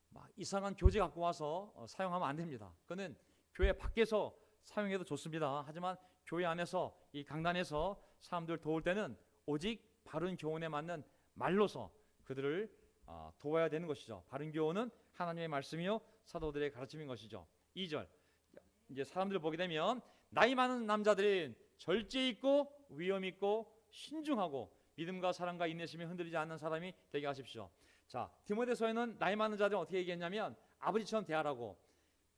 막 이상한 교재 갖고 와서 사용하면 안 됩니다. 그거는 교회 밖에서 사용해도 좋습니다. 하지만 교회 안에서, 이 강단에서 사람들을 도울 때는 오직 바른 교훈에 맞는 말로서 그들을 도와야 되는 것이죠. 바른 교훈은 하나님의 말씀이요 사도들의 가르침인 것이죠. 2절, 이제 사람들을 보게 되면 나이 많은 남자들은 절제 있고 위엄 있고 신중하고 믿음과 사랑과 인내심에 흔들리지 않는 사람이 되게 하십시오. 자, 디모데서에는 나이 많은 자들은 어떻게 얘기했냐면 아버지처럼 대하라고,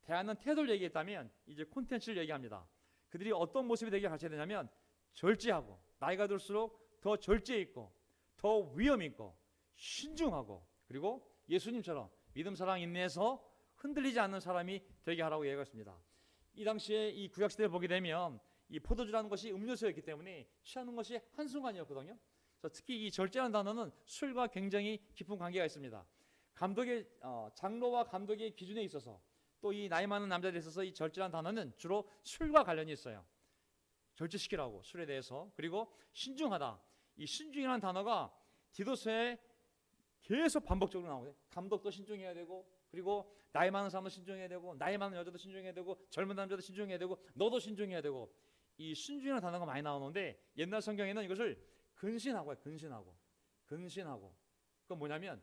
대하는 태도를 얘기했다면 이제 콘텐츠를 얘기합니다. 그들이 어떤 모습이 되게 가르쳐야 되냐면 절제하고, 나이가 들수록 더 절제 있고 더 위엄 있고 신중하고, 그리고 예수님처럼 믿음, 사랑, 인내에서 흔들리지 않는 사람이 되게 하라고 얘기했습니다. 이 당시에 이 구약시대를 보게 되면 이 포도주라는 것이 음료수였기 때문에 취하는 것이 한순간이었거든요. 그래서 특히 이 절제라는 단어는 술과 굉장히 깊은 관계가 있습니다. 감독의 장로와 감독의 기준에 있어서 또 이 나이 많은 남자들에 있어서 이 절제라는 단어는 주로 술과 관련이 있어요. 절제시키라고 술에 대해서. 그리고 신중하다. 이 신중이라는 단어가 디도서에 계속 반복적으로 나오거든요. 감독도 신중해야 되고, 그리고 나이 많은 사람도 신중해야 되고, 나이 많은 여자도 신중해야 되고, 젊은 남자도 신중해야 되고, 너도 신중해야 되고, 이 신중이라는 단어가 많이 나오는데 옛날 성경에는 이것을 근신하고 해요. 근신하고. 그건 뭐냐면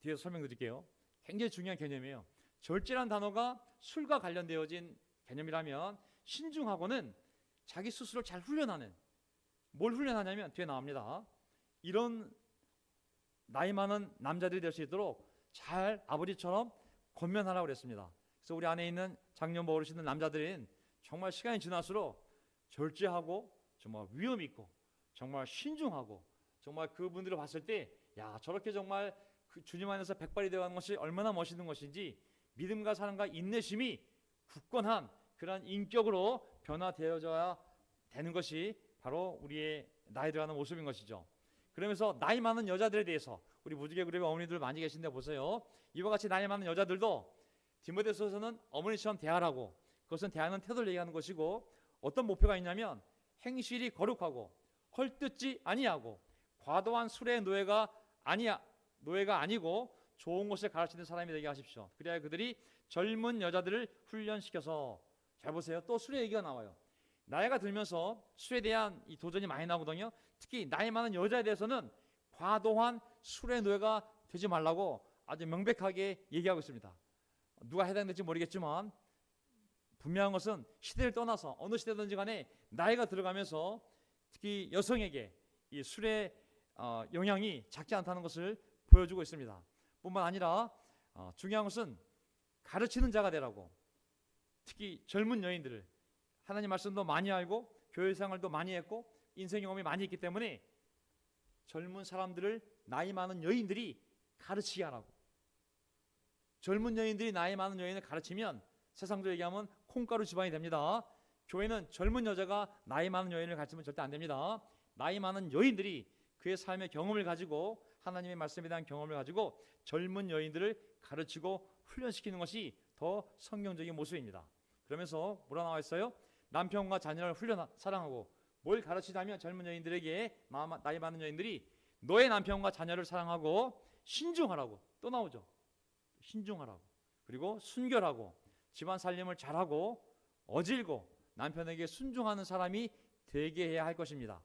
뒤에서 설명드릴게요. 굉장히 중요한 개념이에요. 절제라는 단어가 술과 관련되어진 개념이라면 신중하고는 자기 스스로를 잘 훈련하는, 뭘 훈련하냐면 뒤에 나옵니다. 이런 나이 많은 남자들이 될 수 있도록 잘 아버지처럼 권면하라고 그랬습니다. 그래서 우리 안에 있는 장년부 어르신들 남자들은 정말 시간이 지날수록 절제하고 정말 위험 있고 정말 신중하고 정말 그분들을 봤을 때 야, 저렇게 정말 그 주님 안에서 백발이 되어가는 것이 얼마나 멋있는 것인지 믿음과 사랑과 인내심이 굳건한 그런 인격으로 변화되어져야 되는 것이 바로 우리의 나이 들어가는 모습인 것이죠. 그러면서 나이 많은 여자들에 대해서 우리 무지개 그룹의 어머니들 많이 계신데 보세요. 이와 같이 나이 많은 여자들도 디모데서서는 어머니처럼 대하라고, 그것은 대하는 태도를 얘기하는 것이고 어떤 목표가 있냐면 행실이 거룩하고 헐뜯지 아니하고 과도한 술의 노예가 아니고 좋은 것을 가르치는 사람이 되게 하십시오. 그래야 그들이 젊은 여자들을 훈련시켜서, 잘 보세요. 또 술의 얘기가 나와요. 나이가 들면서 술에 대한 이 도전이 많이 나오거든요. 특히 나이 많은 여자에 대해서는 과도한 술의 노예가 되지 말라고 아주 명백하게 얘기하고 있습니다. 누가 해당될지 모르겠지만 분명한 것은 시대를 떠나서 어느 시대든지 간에 나이가 들어가면서 특히 여성에게 이 술의 영향이 작지 않다는 것을 보여주고 있습니다. 뿐만 아니라 중요한 것은 가르치는 자가 되라고, 특히 젊은 여인들을 하나님 말씀도 많이 알고 교회 생활도 많이 했고 인생 경험이 많이 있기 때문에 젊은 사람들을 나이 많은 여인들이 가르치게 하라고. 젊은 여인들이 나이 많은 여인을 가르치면 세상도 얘기하면 콩가루 집안이 됩니다. 교회는 젊은 여자가 나이 많은 여인을 가르치면 절대 안 됩니다. 나이 많은 여인들이 그의 삶의 경험을 가지고 하나님의 말씀에 대한 경험을 가지고 젊은 여인들을 가르치고 훈련시키는 것이 더 성경적인 모습입니다. 그러면서 뭐라 나와 있어요? 남편과 자녀를 사랑하고, 뭘 가르치자면 젊은 여인들에게 나이 많은 여인들이 너의 남편과 자녀를 사랑하고 신중하라고 또 나오죠. 신중하라고. 그리고 순결하고 집안 살림을 잘하고 어질고 남편에게 순종하는 사람이 되게 해야 할 것입니다.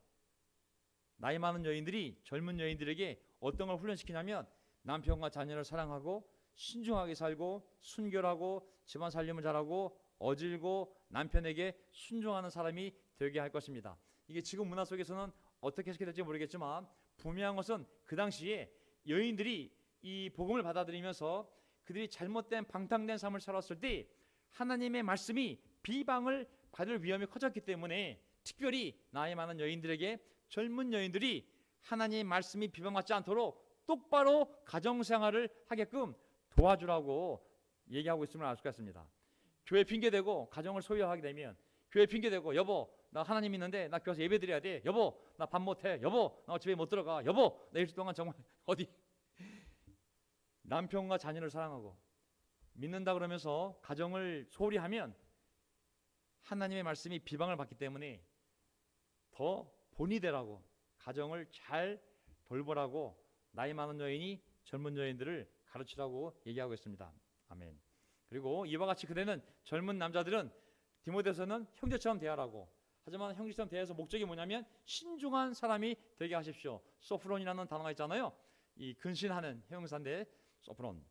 나이 많은 여인들이 젊은 여인들에게 어떤 걸 훈련시키냐면 남편과 자녀를 사랑하고 신중하게 살고 순결하고 집안 살림을 잘하고 어질고 남편에게 순종하는 사람이 되게 할 것입니다. 이게 지금 문화 속에서는 어떻게 해석이 될지 모르겠지만 분명한 것은 그 당시에 여인들이 이 복음을 받아들이면서 그들이 잘못된 방탕된 삶을 살았을 때 하나님의 말씀이 비방을 받을 위험이 커졌기 때문에 특별히 나이 많은 여인들에게 젊은 여인들이 하나님의 말씀이 비방받지 않도록 똑바로 가정생활을 하게끔 도와주라고 얘기하고 있음을 알 수가 있습니다. 교회 핑계대고 가정을 소유하게 되면 교회 핑계대고 여보 나 하나님 있는데 나 교회에서 예배 드려야 돼, 여보 나 밥 못해, 여보 나 집에 못 들어가, 여보 나 일주일 동안 정말 어디 남편과 자녀를 사랑하고 믿는다 그러면서 가정을 소홀히 하면 하나님의 말씀이 비방을 받기 때문에 더 본이 되라고 가정을 잘 돌보라고 나이 많은 여인이 젊은 여인들을 가르치라고 얘기하고 있습니다. 아멘. 그리고 이와 같이 그대는 젊은 남자들은 디모데서는 형제처럼 대하라고, 하지만 형제처럼 대해서 목적이 뭐냐면 신중한 사람이 되게 하십시오. 소프론이라는 단어가 있잖아요. 이 근신하는 형용사인데 소프론,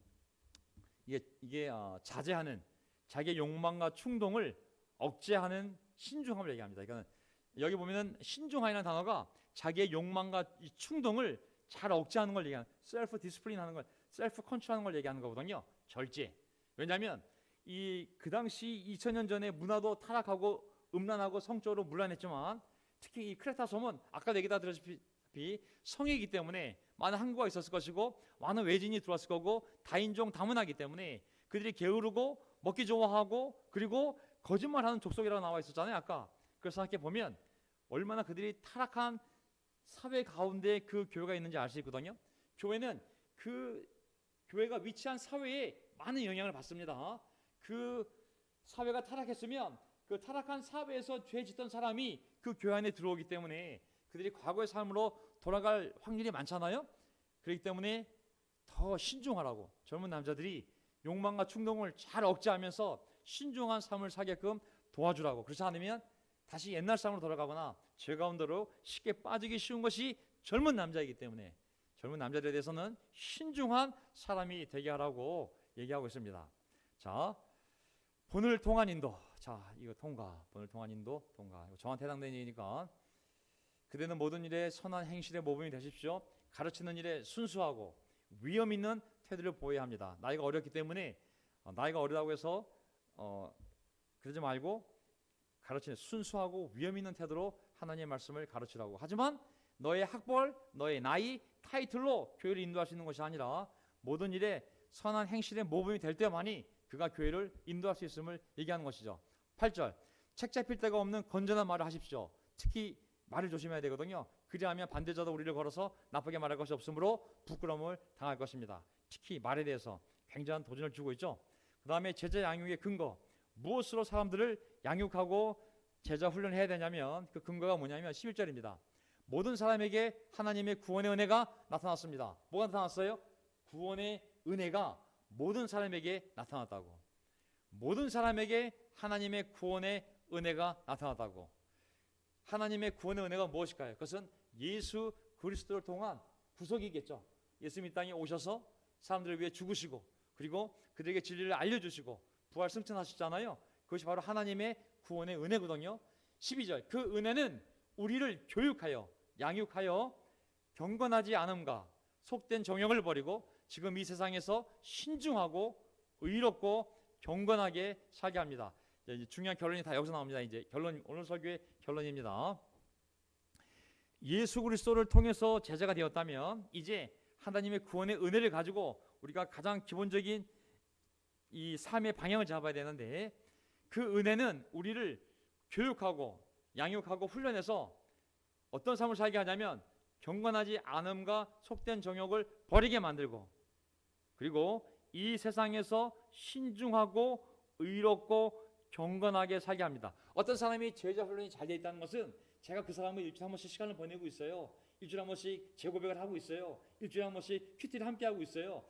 이게 자제하는, 자기의 욕망과 충동을 억제하는 신중함을 얘기합니다. 그러니까 여기 보면은 신중하라는 단어가 자기의 욕망과 이 충동을 잘 억제하는 걸 얘기하는, 셀프 디스플린 하는 걸, 셀프 컨트롤하는 걸 얘기하는 거거든요. 절제. 왜냐하면 이 그 당시 2000년 전에 문화도 타락하고 음란하고 성적으로 문란했지만 특히 이 크레타 섬은 아까 얘기 다 들었다시피 성이기 때문에 많은 항구가 있었을 것이고 많은 외진이 들어왔을 거고 다인종 다문화이기 때문에 그들이 게으르고 먹기 좋아하고 그리고 거짓말하는 족속이라고 나와 있었잖아요. 아까. 그래서 생각해 보면 얼마나 그들이 타락한 사회 가운데 그 교회가 있는지 알 수 있거든요. 교회는 그 교회가 위치한 사회에 많은 영향을 받습니다. 그 사회가 타락했으면 그 타락한 사회에서 죄 짓던 사람이 그 교회 안에 들어오기 때문에 그들이 과거의 삶으로 돌아갈 확률이 많잖아요. 그렇기 때문에 더 신중하라고 젊은 남자들이 욕망과 충동을 잘 억제하면서 신중한 삶을 살게끔 도와주라고. 그렇지 않으면 다시 옛날 삶으로 돌아가거나 죄 가운데로 쉽게 빠지기 쉬운 것이 젊은 남자이기 때문에 젊은 남자들에 대해서는 신중한 사람이 되게 하라고 얘기하고 있습니다. 자, 본을 통한 인도. 자, 이거 통과. 본을 통한 인도, 통과. 이거 저한테 해당되는 얘기니까. 그대는 모든 일에 선한 행실의 모범이 되십시오. 가르치는 일에 순수하고 위험 있는 태도를 보여야 합니다. 나이가 어렸기 때문에 나이가 어리다고 해서 그러지 말고 가르치는 순수하고 위험 있는 태도로 하나님의 말씀을 가르치라고. 하지만 너의 학벌, 너의 나이, 타이틀로 교회를 인도할 수 있는 것이 아니라 모든 일에 선한 행실의 모범이 될 때만이 그가 교회를 인도할 수 있음을 얘기하는 것이죠. 8절, 책 잡힐 데가 없는 건전한 말을 하십시오. 특히 말을 조심해야 되거든요. 그리하면 반대자도 우리를 걸어서 나쁘게 말할 것이 없으므로 부끄러움을 당할 것입니다. 특히 말에 대해서 굉장한 도전을 주고 있죠. 그 다음에 제자 양육의 근거, 무엇으로 사람들을 양육하고 제자 훈련해야 되냐면 그 근거가 뭐냐면 11절입니다. 모든 사람에게 하나님의 구원의 은혜가 나타났습니다. 뭐가 나타났어요? 구원의 은혜가 모든 사람에게 나타났다고. 모든 사람에게 하나님의 구원의 은혜가 나타났다고. 하나님의 구원의 은혜가 무엇일까요? 그것은 예수 그리스도를 통한 구속이겠죠. 예수님이 땅에 오셔서 사람들을 위해 죽으시고 그리고 그들에게 진리를 알려주시고 부활 승천하셨잖아요. 그것이 바로 하나님의 구원의 은혜거든요. 12절, 그 은혜는 우리를 교육하여 양육하여 경건하지 않음과 속된 정욕을 버리고 지금 이 세상에서 신중하고 의롭고 경건하게 살게 합니다. 이제 중요한 결론이 다 여기서 나옵니다. 이제 결론, 오늘 설교의 결론입니다. 예수 그리스도를 통해서 제자가 되었다면 이제 하나님의 구원의 은혜를 가지고 우리가 가장 기본적인 이 삶의 방향을 잡아야 되는데 그 은혜는 우리를 교육하고 양육하고 훈련해서 어떤 삶을 살게 하냐면 경건하지 않음과 속된 정욕을 버리게 만들고 그리고 이 세상에서 신중하고 의롭고 경건하게 살게 합니다. 어떤 사람이 제자 훈련이 잘 돼 있다는 것은 제가 그 사람을 일주일에 한 번씩 시간을 보내고 있어요. 일주일에 한 번씩 재고백을 하고 있어요. 일주일에 한 번씩 큐티를 함께 하고 있어요.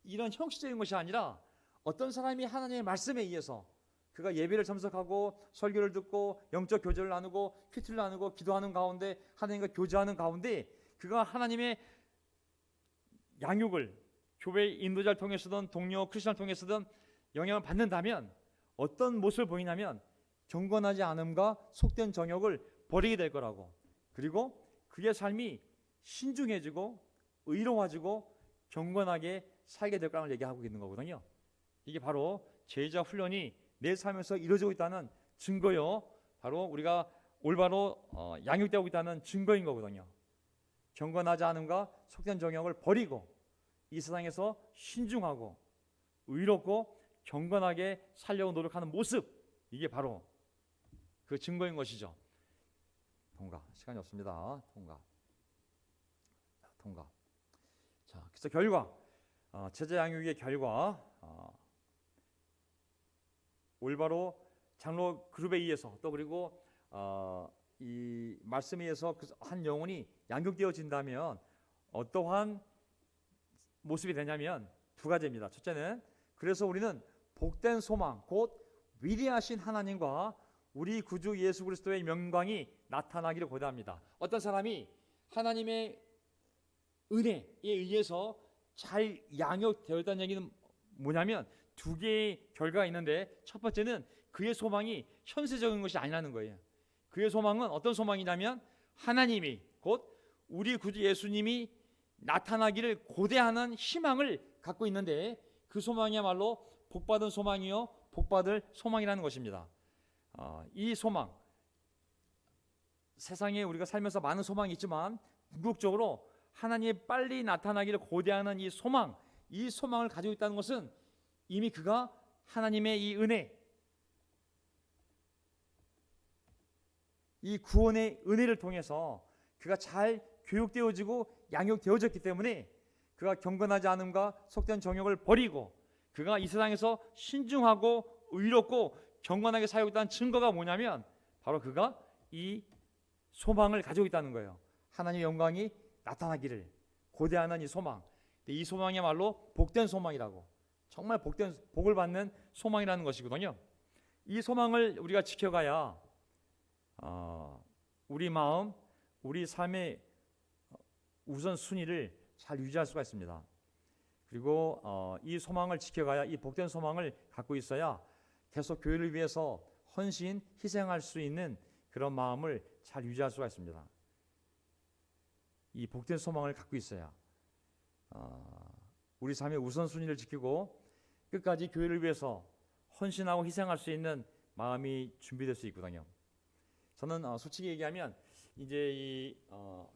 이런 형식적인 것이 아니라 어떤 사람이 하나님의 말씀에 의해서 그가 예배를 참석하고 설교를 듣고 영적 교제를 나누고 큐티를 나누고 기도하는 가운데 하나님과 교제하는 가운데 그가 하나님의 양육을 교회 인도자를 통해서든 동료 크리스천을 통해서든 영향을 받는다면 어떤 모습을 보이냐면 경건하지 않음과 속된 정욕을 버리게 될 거라고. 그리고 그의 삶이 신중해지고 의로워지고 경건하게 살게 될 거라는 얘기하고 있는 거거든요. 이게 바로 제자 훈련이 내 삶에서 이루어지고 있다는 증거요. 바로 우리가 올바로 양육되고 있다는 증거인 거거든요. 경건하지 않음과 속된 정욕을 버리고 이 세상에서 신중하고 의롭고 경건하게 살려고 노력하는 모습, 이게 바로 그 증거인 것이죠. 통과. 시간이 없습니다. 통과. 자, 그래서 결과, 제자 양육의 결과, 올바로 장로 그룹에 의해서 또 그리고 이 말씀에 의해서 한 영혼이 양육되어진다면 어떠한 모습이 되냐면 두 가지입니다. 첫째는 그래서 우리는 복된 소망 곧 위대하신 하나님과 우리 구주 예수 그리스도의 영광이 나타나기를 고대합니다. 어떤 사람이 하나님의 은혜에 의해서 잘 양육되어 있다는 얘기는 뭐냐면 두 개의 결과가 있는데 첫 번째는 그의 소망이 현세적인 것이 아니라는 거예요. 그의 소망은 어떤 소망이냐면 하나님이 곧 우리 구주 예수님이 나타나기를 고대하는 희망을 갖고 있는데 그 소망이야말로 복받은 소망이요 복받을 소망이라는 것입니다. 이 소망, 세상에 우리가 살면서 많은 소망이 있지만 궁극적으로 하나님이 빨리 나타나기를 고대하는 이 소망을 가지고 있다는 것은 이미 그가 하나님의 이 은혜, 이 구원의 은혜를 통해서 그가 잘 교육되어지고 양육되어졌기 때문에 그가 경건하지 않음과 속된 정욕을 버리고 그가 이 세상에서 신중하고 의롭고 경건하게 사역했다는 증거가 뭐냐면 바로 그가 이 소망을 가지고 있다는 거예요. 하나님의 영광이 나타나기를 고대하는 이 소망. 이 소망이야말로 복된 소망이라고, 정말 복을 받는 소망이라는 것이거든요. 이 소망을 우리가 지켜가야 우리 마음, 우리 삶의 우선순위를 잘 유지할 수가 있습니다. 그리고 이 소망을 지켜가야, 이 복된 소망을 갖고 있어야 계속 교회를 위해서 헌신, 희생할 수 있는 그런 마음을 잘 유지할 수가 있습니다. 이 복된 소망을 갖고 있어야 우리 삶의 우선순위를 지키고 끝까지 교회를 위해서 헌신하고 희생할 수 있는 마음이 준비될 수 있거든요. 저는 솔직히 얘기하면 이제 이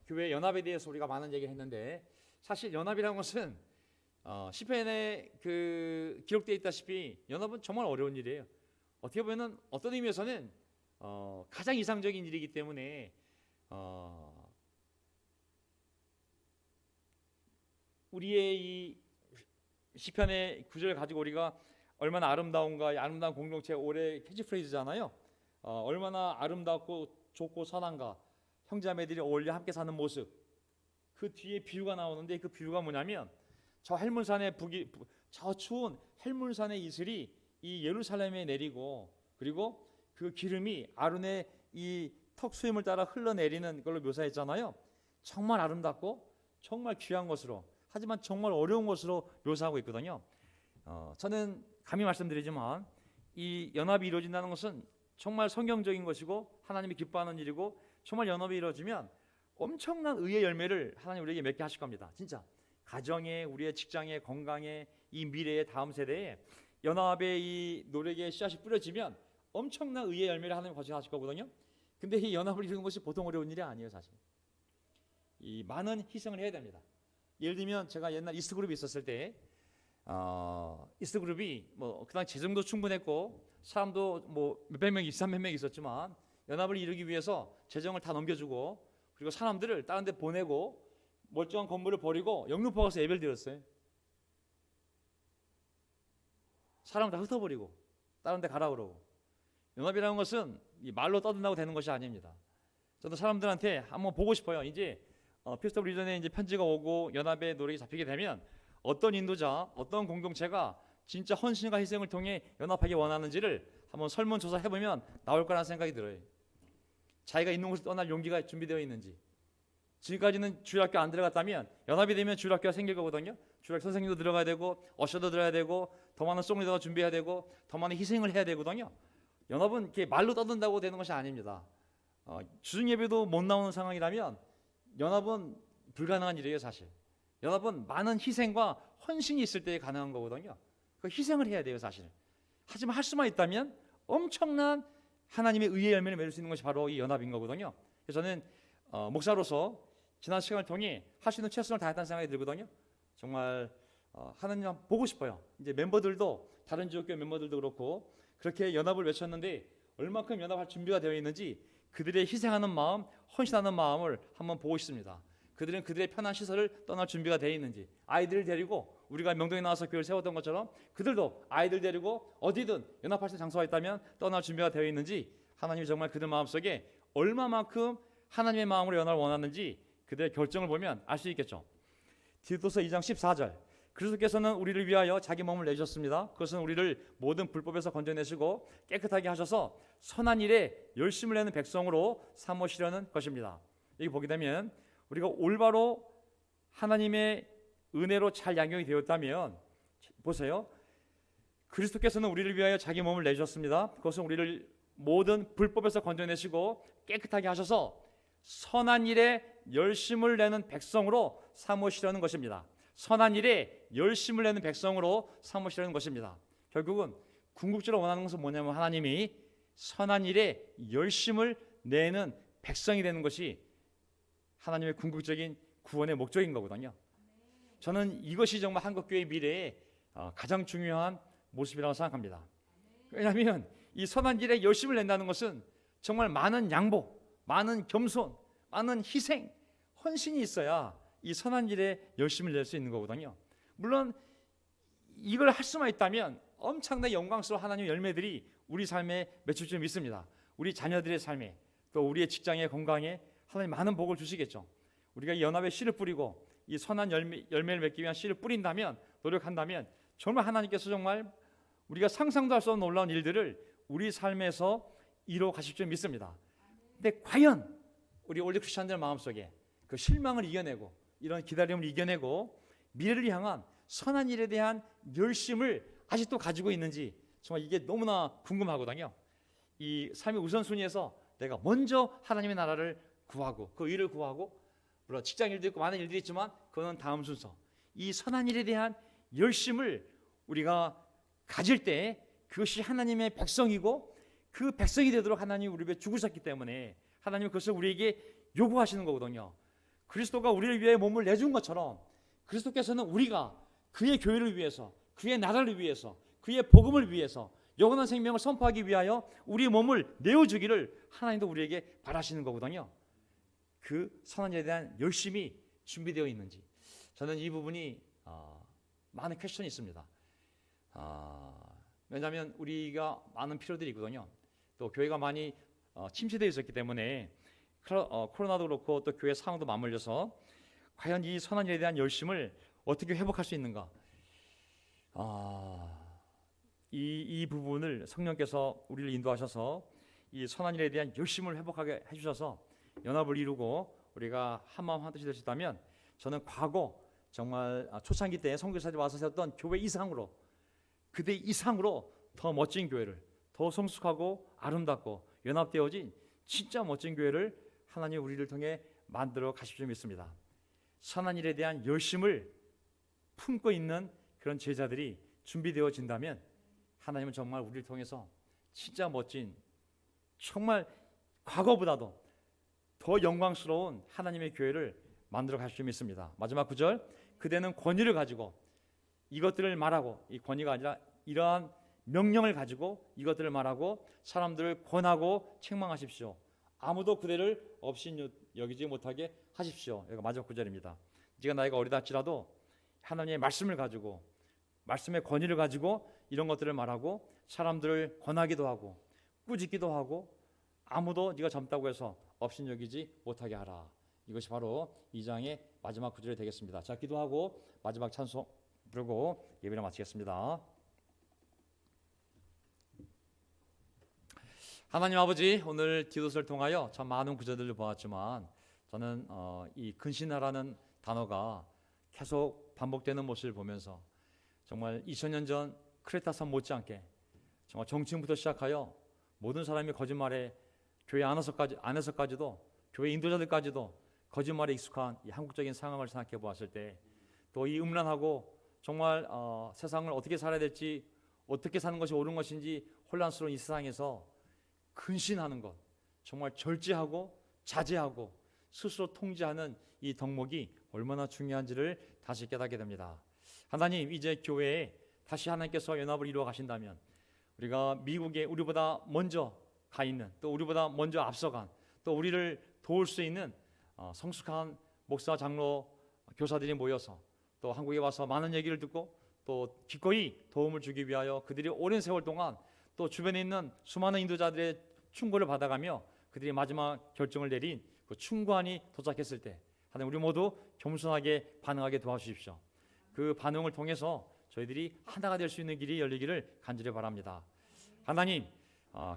교회 연합에 대해서 우리가 많은 얘기를 했는데, 사실 연합이라는 것은 시편에 기록되어 있다시피 연합은 정말 어려운 일이에요. 어떻게 보면 어떤 의미에서는 가장 이상적인 일이기 때문에 우리의 이 시편의 구절을 가지고 우리가 얼마나 아름다운가, 이 아름다운 공동체 올해 캐치프레이즈잖아요. 얼마나 아름답고 좋고 선한가, 형제자매들이 어울려 함께 사는 모습. 그 뒤에 비유가 나오는데 그 비유가 뭐냐면 저 헬문산의 저 추운 헬문산의 이슬이 이 예루살렘에 내리고, 그리고 그 기름이 아론의 이 턱 수염을 따라 흘러내리는 걸로 묘사했잖아요. 정말 아름답고 정말 귀한 것으로, 하지만 정말 어려운 것으로 묘사하고 있거든요. 저는 감히 말씀드리지만 이 연합이 이루어진다는 것은 정말 성경적인 것이고 하나님이 기뻐하는 일이고, 정말 연합이 이루어지면 엄청난 의의 열매를 하나님 우리에게 맺게 하실 겁니다. 진짜 가정에, 우리의 직장에, 건강에, 이 미래의 다음 세대에 연합의 이 노력의 씨앗이 뿌려지면 엄청난 의의 열매를 하나님 거쳐하실 거거든요. 근데 이 연합을 이루는 것이 보통 어려운 일이 아니에요. 사실 이 많은 희생을 해야 됩니다. 예를 들면 제가 옛날 이스트그룹이 있었을 때 이스트그룹이 뭐 그당 재정도 충분했고 사람도 뭐 몇백 명, 200명 있었지만 연합을 이루기 위해서 재정을 다 넘겨주고, 그리고 사람들을 다른 데 보내고 멀쩡한 건물을 버리고 영등포 가서 예배를 드렸어요. 사람을 다 흩어버리고 다른 데 가라 그러고. 연합이라는 것은 이 말로 떠든다고 되는 것이 아닙니다. 저도 사람들한테 한번 보고 싶어요. 이제 피스터 리전에 이제 편지가 오고 연합의 노력이 잡히게 되면 어떤 인도자, 어떤 공동체가 진짜 헌신과 희생을 통해 연합하기 원하는지를 한번 설문조사 해보면 나올 거라는 생각이 들어요. 자기가 있는 곳을 떠날 용기가 준비되어 있는지. 지금까지는 주일학교 안 들어갔다면 연합이 되면 주일학교가 생길 거거든요. 주일학교 선생님도 들어가야 되고 어셔도 들어야 되고 더 많은 송리더가 준비해야 되고 더 많은 희생을 해야 되거든요. 연합은 이렇게 말로 떠든다고 되는 것이 아닙니다. 주중 예배도 못 나오는 상황이라면 연합은 불가능한 일이에요. 사실 연합은 많은 희생과 헌신이 있을 때 가능한 거거든요. 그 희생을 해야 돼요. 사실. 하지만 할 수만 있다면 엄청난 하나님의 의의 열매를 맺을 수 있는 것이 바로 이 연합인 거거든요. 그래서 저는 목사로서 지난 시간을 통해 할 수 있는 최선을 다했다는 생각이 들거든요. 정말 하나님 보고 싶어요. 이제 멤버들도, 다른 지역교회 멤버들도 그렇고 그렇게 연합을 외쳤는데 얼마큼 연합할 준비가 되어 있는지, 그들의 희생하는 마음, 헌신하는 마음을 한번 보고 싶습니다. 그들은 그들의 편한 시설을 떠날 준비가 되어 있는지, 아이들을 데리고 우리가 명동에 나와서 교회를 세웠던 것처럼 그들도 아이들 데리고 어디든 연합할 수 있는 장소가 있다면 떠날 준비가 되어 있는지, 하나님이 정말 그들 마음속에 얼마만큼 하나님의 마음으로 연합을 원하는지 그들의 결정을 보면 알 수 있겠죠. 디도서 2장 14절, 그리스도께서는 우리를 위하여 자기 몸을 내주셨습니다. 그것은 우리를 모든 불법에서 건져내시고 깨끗하게 하셔서 선한 일에 열심을 내는 백성으로 삼으시려는 것입니다. 여기 보게 되면 우리가 올바로 하나님의 은혜로 잘 양육이 되었다면, 보세요. 그리스도께서는 우리를 위하여 자기 몸을 내주셨습니다. 그것은 우리를 모든 불법에서 건져내시고 깨끗하게 하셔서 선한 일에 열심을 내는 백성으로 삼으시려는 것입니다. 선한 일에 열심을 내는 백성으로 삼으시려는 것입니다. 결국은 궁극적으로 원하는 것은 뭐냐면 하나님이 선한 일에 열심을 내는 백성이 되는 것이 하나님의 궁극적인 구원의 목적인 거거든요. 저는 이것이 정말 한국교회의 미래에 가장 중요한 모습이라고 생각합니다. 왜냐하면 이 선한 일에 열심을 낸다는 것은 정말 많은 양보, 많은 겸손, 많은 희생, 헌신이 있어야 이 선한 일에 열심을 낼 수 있는 거거든요. 물론 이걸 할 수만 있다면 엄청나게 영광스러운 하나님의 열매들이 우리 삶에 맺힐 줄 믿습니다. 우리 자녀들의 삶에, 또 우리의 직장의 건강에 하나님 많은 복을 주시겠죠. 우리가 연합의 씨를 뿌리고 이 선한 열매를 맺기 위한 씨를 뿌린다면, 노력한다면 정말 하나님께서 정말 우리가 상상도 할 수 없는 놀라운 일들을 우리 삶에서 이루어 가실 줄 믿습니다. 근데 과연 우리 올드 크리스천들 마음속에 그 실망을 이겨내고 이런 기다림을 이겨내고 미래를 향한 선한 일에 대한 열심을 아직도 가지고 있는지 정말 이게 너무나 궁금하거든요. 이 삶의 우선순위에서 내가 먼저 하나님의 나라를 구하고 그 일을 구하고, 물론 직장 일도 있고 많은 일들이 있지만 그거는 다음 순서. 이 선한 일에 대한 열심을 우리가 가질 때 그것이 하나님의 백성이고 그 백성이 되도록 하나님이 우리 위해 죽으셨기 때문에 하나님은 그것을 우리에게 요구하시는 거거든요. 그리스도가 우리를 위해 몸을 내준 것처럼 그리스도께서는 우리가 그의 교회를 위해서, 그의 나라를 위해서, 그의 복음을 위해서 영원한 생명을 선포하기 위하여 우리의 몸을 내어주기를 하나님도 우리에게 바라시는 거거든요. 그 선한 일에 대한 열심이 준비되어 있는지, 저는 이 부분이 많은 퀘스천이 있습니다. 왜냐하면 우리가 많은 필요들이 있거든요. 또 교회가 많이 침체되어 있었기 때문에 코로나도 그렇고 또 교회 상황도 맞물려서 과연 이 선한 일에 대한 열심을 어떻게 회복할 수 있는가, 이 부분을 성령께서 우리를 인도하셔서 이 선한 일에 대한 열심을 회복하게 해주셔서 연합을 이루고 우리가 한마음 한뜻이 될 수 있다면, 저는 과거 정말 초창기 때 선교사들이 와서 세웠던 교회 이상으로, 그때 이상으로 더 멋진 교회를, 더 성숙하고 아름답고 연합되어진 진짜 멋진 교회를 하나님 우리를 통해 만들어 가실 줄 믿습니다. 선한 일에 대한 열심을 품고 있는 그런 제자들이 준비되어진다면 하나님은 정말 우리를 통해서 진짜 멋진, 정말 과거보다도 더 영광스러운 하나님의 교회를 만들어 가실 줄 믿습니다. 마지막 9절, 그대는 권위를 가지고 이것들을 말하고, 이 권위가 아니라 이러한 명령을 가지고 이것들을 말하고 사람들을 권하고 책망하십시오. 아무도 그대를 없인 여기지 못하게 하십시오. 여기가 마지막 9절입니다. 네가 나이가 어리다 할지라도 하나님의 말씀을 가지고, 말씀의 권위를 가지고 이런 것들을 말하고 사람들을 권하기도 하고 꾸짖기도 하고 아무도 네가 젊다고 해서 없인 여기지 못하게 하라. 이것이 바로 2장의 마지막 9절이 되겠습니다. 자, 기도하고 마지막 찬송 부르고 예배를 마치겠습니다. 하나님 아버지, 오늘 디도서를 통하여 참 많은 구절들을 보았지만 저는 이 근신하라는 단어가 계속 반복되는 모습을 보면서 정말 2000년 전 크레타산 못지않게 정말 정치인부터 시작하여 모든 사람이 거짓말에, 교회 안에서까지도 교회 인도자들까지도 거짓말에 익숙한 이 한국적인 상황을 생각해 보았을 때, 또 이 음란하고 정말 세상을 어떻게 살아야 될지, 어떻게 사는 것이 옳은 것인지 혼란스러운 이 세상에서 근신하는 것, 정말 절제하고 자제하고 스스로 통제하는 이 덕목이 얼마나 중요한지를 다시 깨닫게 됩니다. 하나님, 이제 교회에 다시 하나님께서 연합을 이루어 가신다면 우리가 미국에 우리보다 먼저 가 있는, 또 우리보다 먼저 앞서간, 또 우리를 도울 수 있는 성숙한 목사, 장로, 교사들이 모여서 또 한국에 와서 많은 얘기를 듣고 또 기꺼이 도움을 주기 위하여 그들이 오랜 세월 동안 또 주변에 있는 수많은 인도자들의 충고를 받아가며 그들이 마지막 결정을 내린 그 충고안이 도착했을 때 하나님, 우리 모두 겸손하게 반응하게 도와주십시오. 그 반응을 통해서 저희들이 하나가 될 수 있는 길이 열리기를 간절히 바랍니다. 하나님,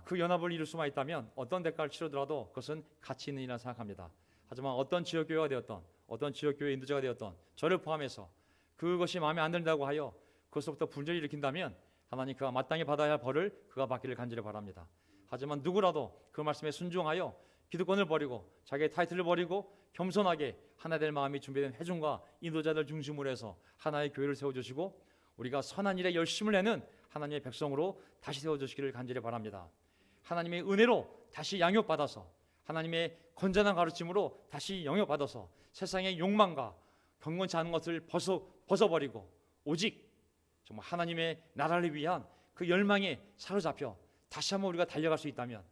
그 연합을 이룰 수만 있다면 어떤 대가를 치르더라도 그것은 가치 있는 일이라 생각합니다. 하지만 어떤 지역교회가 되었던, 어떤 지역교회 인도자가 되었던 저를 포함해서 그것이 마음에 안 든다고 하여 그것부터 분쟁을 일으킨다면 하나님, 그가 마땅히 받아야 할 벌을 그가 받기를 간절히 바랍니다. 하지만 누구라도 그 말씀에 순종하여 기득권을 버리고 자기의 타이틀을 버리고 겸손하게 하나 될 마음이 준비된 회중과 인도자들 중심으로 해서 하나의 교회를 세워주시고 우리가 선한 일에 열심을 내는 하나님의 백성으로 다시 세워주시기를 간절히 바랍니다. 하나님의 은혜로 다시 양육받아서, 하나님의 건전한 가르침으로 다시 영역받아서 세상의 욕망과 경건치 않은 것을 벗어버리고 오직 정말 하나님의 나라를 위한 그 열망에 사로잡혀 다시 한번 우리가 달려갈 수 있다면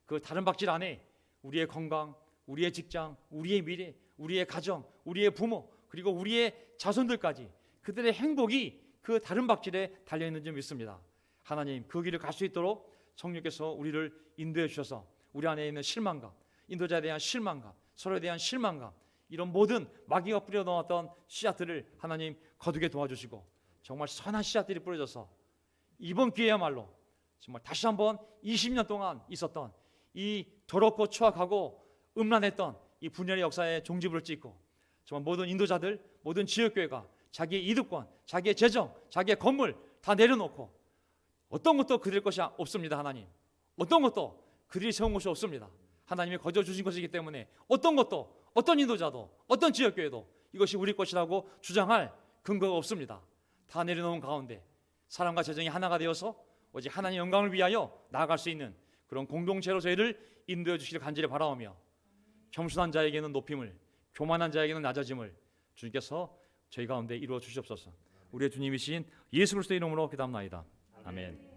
그 다른 박질 안에 우리의 건강, 우리의 직장, 우리의 미래, 우리의 가정, 우리의 부모, 그리고 우리의 자손들까지 그들의 행복이 그 다른 박질에 달려있는 줄 믿습니다. 하나님, 그 길을 갈 수 있도록 성령께서 우리를 인도해 주셔서 우리 안에 있는 실망감, 인도자에 대한 실망감, 서로에 대한 실망감, 이런 모든 마귀가 뿌려놓았던 씨앗들을 하나님 거두게 도와주시고 정말 선한 씨앗들이 뿌려져서 이번 기회야말로 정말 다시 한번 20년 동안 있었던 이 더럽고 추악하고 음란했던 이 분열의 역사에 종지부를 찍고 정말 모든 인도자들, 모든 지역교회가 자기의 이득권, 자기의 재정, 자기의 건물 다 내려놓고 어떤 것도 그릴 것이 없습니다. 하나님, 어떤 것도 그리 세운 것이 없습니다. 하나님이 거저 주신 것이기 때문에 어떤 것도, 어떤 인도자도, 어떤 지역교회도 이것이 우리 것이라고 주장할 근거가 없습니다. 다 내려놓은 가운데 사람과 재정이 하나가 되어서 오직 하나님의 영광을 위하여 나아갈 수 있는 그런 공동체로 저희를 인도해 주시길 간절히 바라오며, 겸손한 자에게는 높임을, 교만한 자에게는 낮아짐을 주님께서 저희 가운데 이루어 주시옵소서. 우리의 주님이신 예수 그리스도의 이름으로 기도합나이다. 아멘.